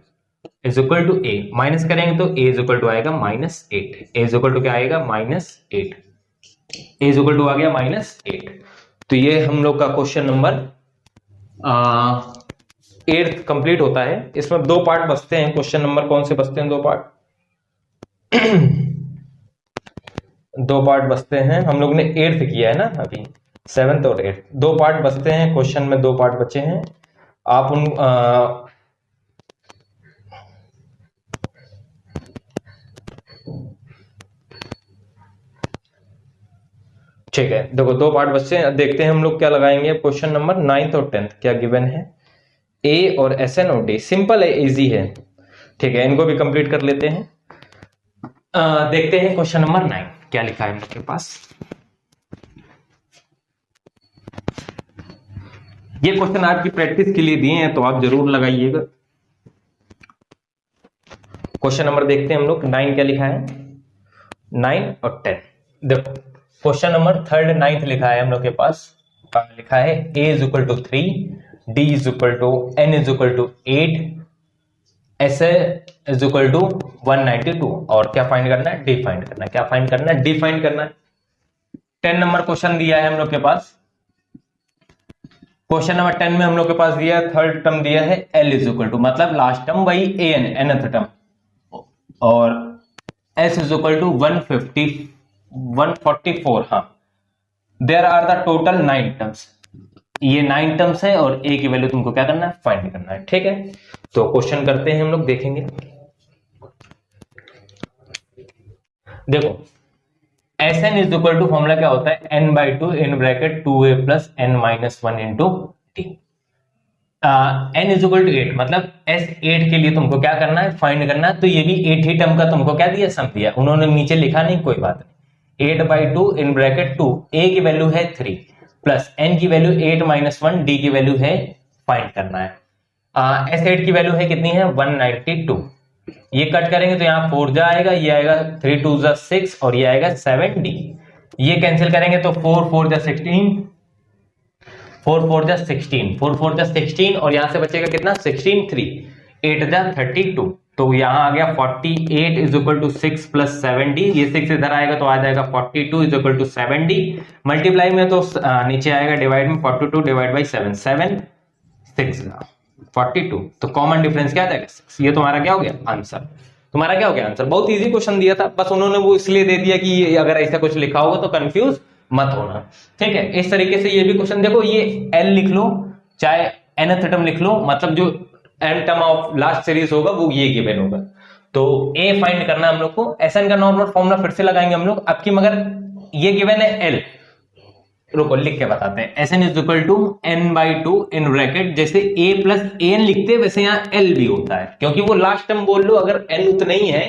is equal to a, minus करेंगे तो a इज इक्वल टू आएगा minus 8, a is equal to क्या आएगा minus 8, a is equal to आ गया माइनस 8। तो ये हम लोग का क्वेश्चन नंबर 8 कंप्लीट होता है। इसमें दो पार्ट बचते हैं। क्वेश्चन नंबर कौन से बचते हैं, दो पार्ट दो पार्ट बचते हैं। हम लोग ने 8th किया है ना, अभी 7th और 8th, दो पार्ट बचते हैं क्वेश्चन में, दो पार्ट बचे हैं। आप उन ठीक है, देखो दो पार्ट बच्चे हैं, देखते हैं हम लोग क्या लगाएंगे। क्वेश्चन नंबर 9th और 10th क्या गिवन है, ए और SN और D, सिंपल है, इजी है। ठीक है, इनको भी कंप्लीट कर लेते हैं। देखते हैं क्वेश्चन नंबर 9 क्या लिखा है हम लोग के पास। ये क्वेश्चन आपकी प्रैक्टिस के लिए दिए हैं तो आप जरूर लगाइएगा। क्वेश्चन नंबर देखते हैं हम लोग 9 क्या लिखा है, 9 और 10। देखो क्वेश्चन नंबर 3rd 9th लिखा है हम लोग के पास, लिखा है a is equal to 3, d is equal to n is equal to 8, s is equal to 192 और क्या फाइंड करना है, d फाइंड करना है। क्या फाइंड करना है, d फाइंड करना है। 10 नंबर क्वेश्चन दिया है हम लोग के पास। क्वेश्चन नंबर 10 में हम लोग के पास दिया है, 3rd टर्म दिया है l इज इक्वल टू, मतलब लास्ट टर्म वही an nth टर्म, और s इज इक्वल टू 144। हाँ, there are the total 9 terms, ये 9 टर्म्स है और a की वैल्यू तुमको क्या करना है, फाइंड करना है। ठीक है, तो क्वेश्चन करते हैं हम लोग, देखेंगे। देखो Sn is equal to formula क्या होता है, n/2 in bracket 2a plus n minus 1 into T. n is equal to 8, मतलब S8 के लिए तुमको क्या करना है, फाइंड करना है। तो ये भी 8 ही टर्म का तुमको क्या दिया, सम दिया, उन्होंने नीचे लिखा नहीं, कोई बात नहीं। 8/2 इन ब्रैकेट 2, a की वैल्यू है 3 प्लस n की वैल्यू 8 माइनस 1, d की वैल्यू है, फाइंड करना है। S8 की वैल्यू है कितनी है, 192। ये कट करेंगे तो यहाँ 4 जा आएगा, ये आएगा 3 2 जा 6 और ये आएगा 7d। ये कैंसिल करेंगे तो 4 4 जा 16, 4 4 जा 16, 4 4 जा 16 और यहां से बचेगा कितना, 16 3, 8 जा 32। तो यहां आ गया 48 is equal to 6 plus 7d, ये 6 इधर आएगा तो आ जाएगा 42 is equal to 7d। Multiply में तो नीचे आएगा डिवाइड में, 42 डिवाइड बाई 7, 7 6 42, तो कॉमन डिफरेंस क्या आ जाएगा 6। ये तुम्हारा क्या हो गया आंसर, तुम्हारा क्या हो गया आंसर। बहुत इजी क्वेश्चन दिया था, बस उन्होंने वो इसलिए दे दिया कि अगर ऐसा कुछ लिखा होगा तो कंफ्यूज मत होना। ठीक है, इस तरीके से ये भी क्वेश्चन, देखो ये l लिख लो चाहे nth टर्म लिख लो, मतलब जो n term of last series होगा वो ये गिवन होगा। तो a फाइंड करना हम लोग को। Sn का नॉर्मल फॉर्मूला फिर से लगाएंगे हम लोग आपकी, मगर ये गिवन है l, रुको लिख के बताते हैं। Sn is equal to n/2 in bracket, जैसे a प्लस an लिखते हैं वैसे यहाँ l भी होता है, क्योंकि वो लास्ट टर्म बोल लो, अगर n उतना ही है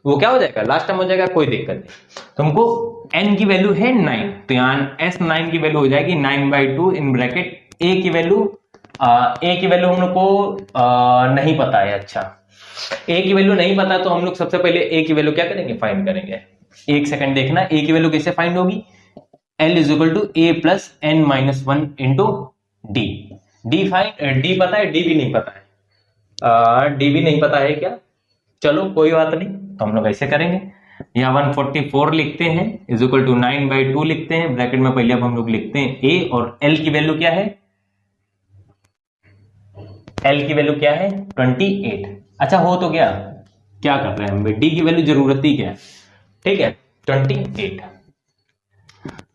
वो क्या हो जाएगा, लास्ट टर्म हो जाएगा, कोई दिक्कत नहीं। तुमको n की वैल्यू है 9, तो यहाँ S9 की वैल्यू हो जाएगी 9/2 इन ब्रैकेट। a की वैल्यू हम लोग को नहीं पता है। अच्छा, a की वैल्यू नहीं पता तो हम लोग सबसे पहले a की वैल्यू क्या करेंगे, फाइंड करेंगे। एक सेकंड देखना, a की वैल्यू कैसे फाइंड होगी, l is equal to a plus n minus 1 into D. D find, D पता है, डी भी नहीं पता है, डी भी नहीं पता है क्या, चलो कोई बात नहीं, तो हम लोग ऐसे करेंगे। यहाँ 144 लिखते हैं इज इक्वल टू 9/2 लिखते हैं, ब्रैकेट में पहले अब हम लोग लिखते हैं a, और l की वैल्यू क्या है, एल की वैल्यू क्या है 28। अच्छा हो तो गया, क्या कर रहे हैं हम, डी की वैल्यू जरूरत ही क्या है, ठीक है 28।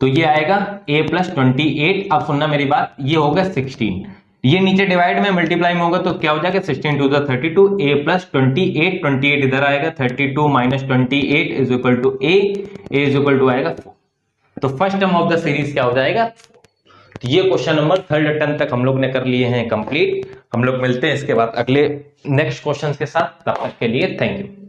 तो ये आएगा a प्लस 28। अब सुनना मेरी बात, ये होगा 16, ये नीचे डिवाइड में मल्टीप्लाई में होगा तो क्या हो जाएगा 16 टू द 32, a प्लस 28, 28 इधर आएगा, 32 माइनस 28 is equal to a is equal to आएगा 4। तो first term of the series क्या हो जाएगा। तो ये क्वेश्चन नंबर थर्ड अटेम्प्ट तक हम लोग ने कर लिए हैं कंप्लीट। हम लोग मिलते हैं इसके बाद अगले नेक्स्ट क्वेश्चन के साथ, तब तक के लिए थैंक यू।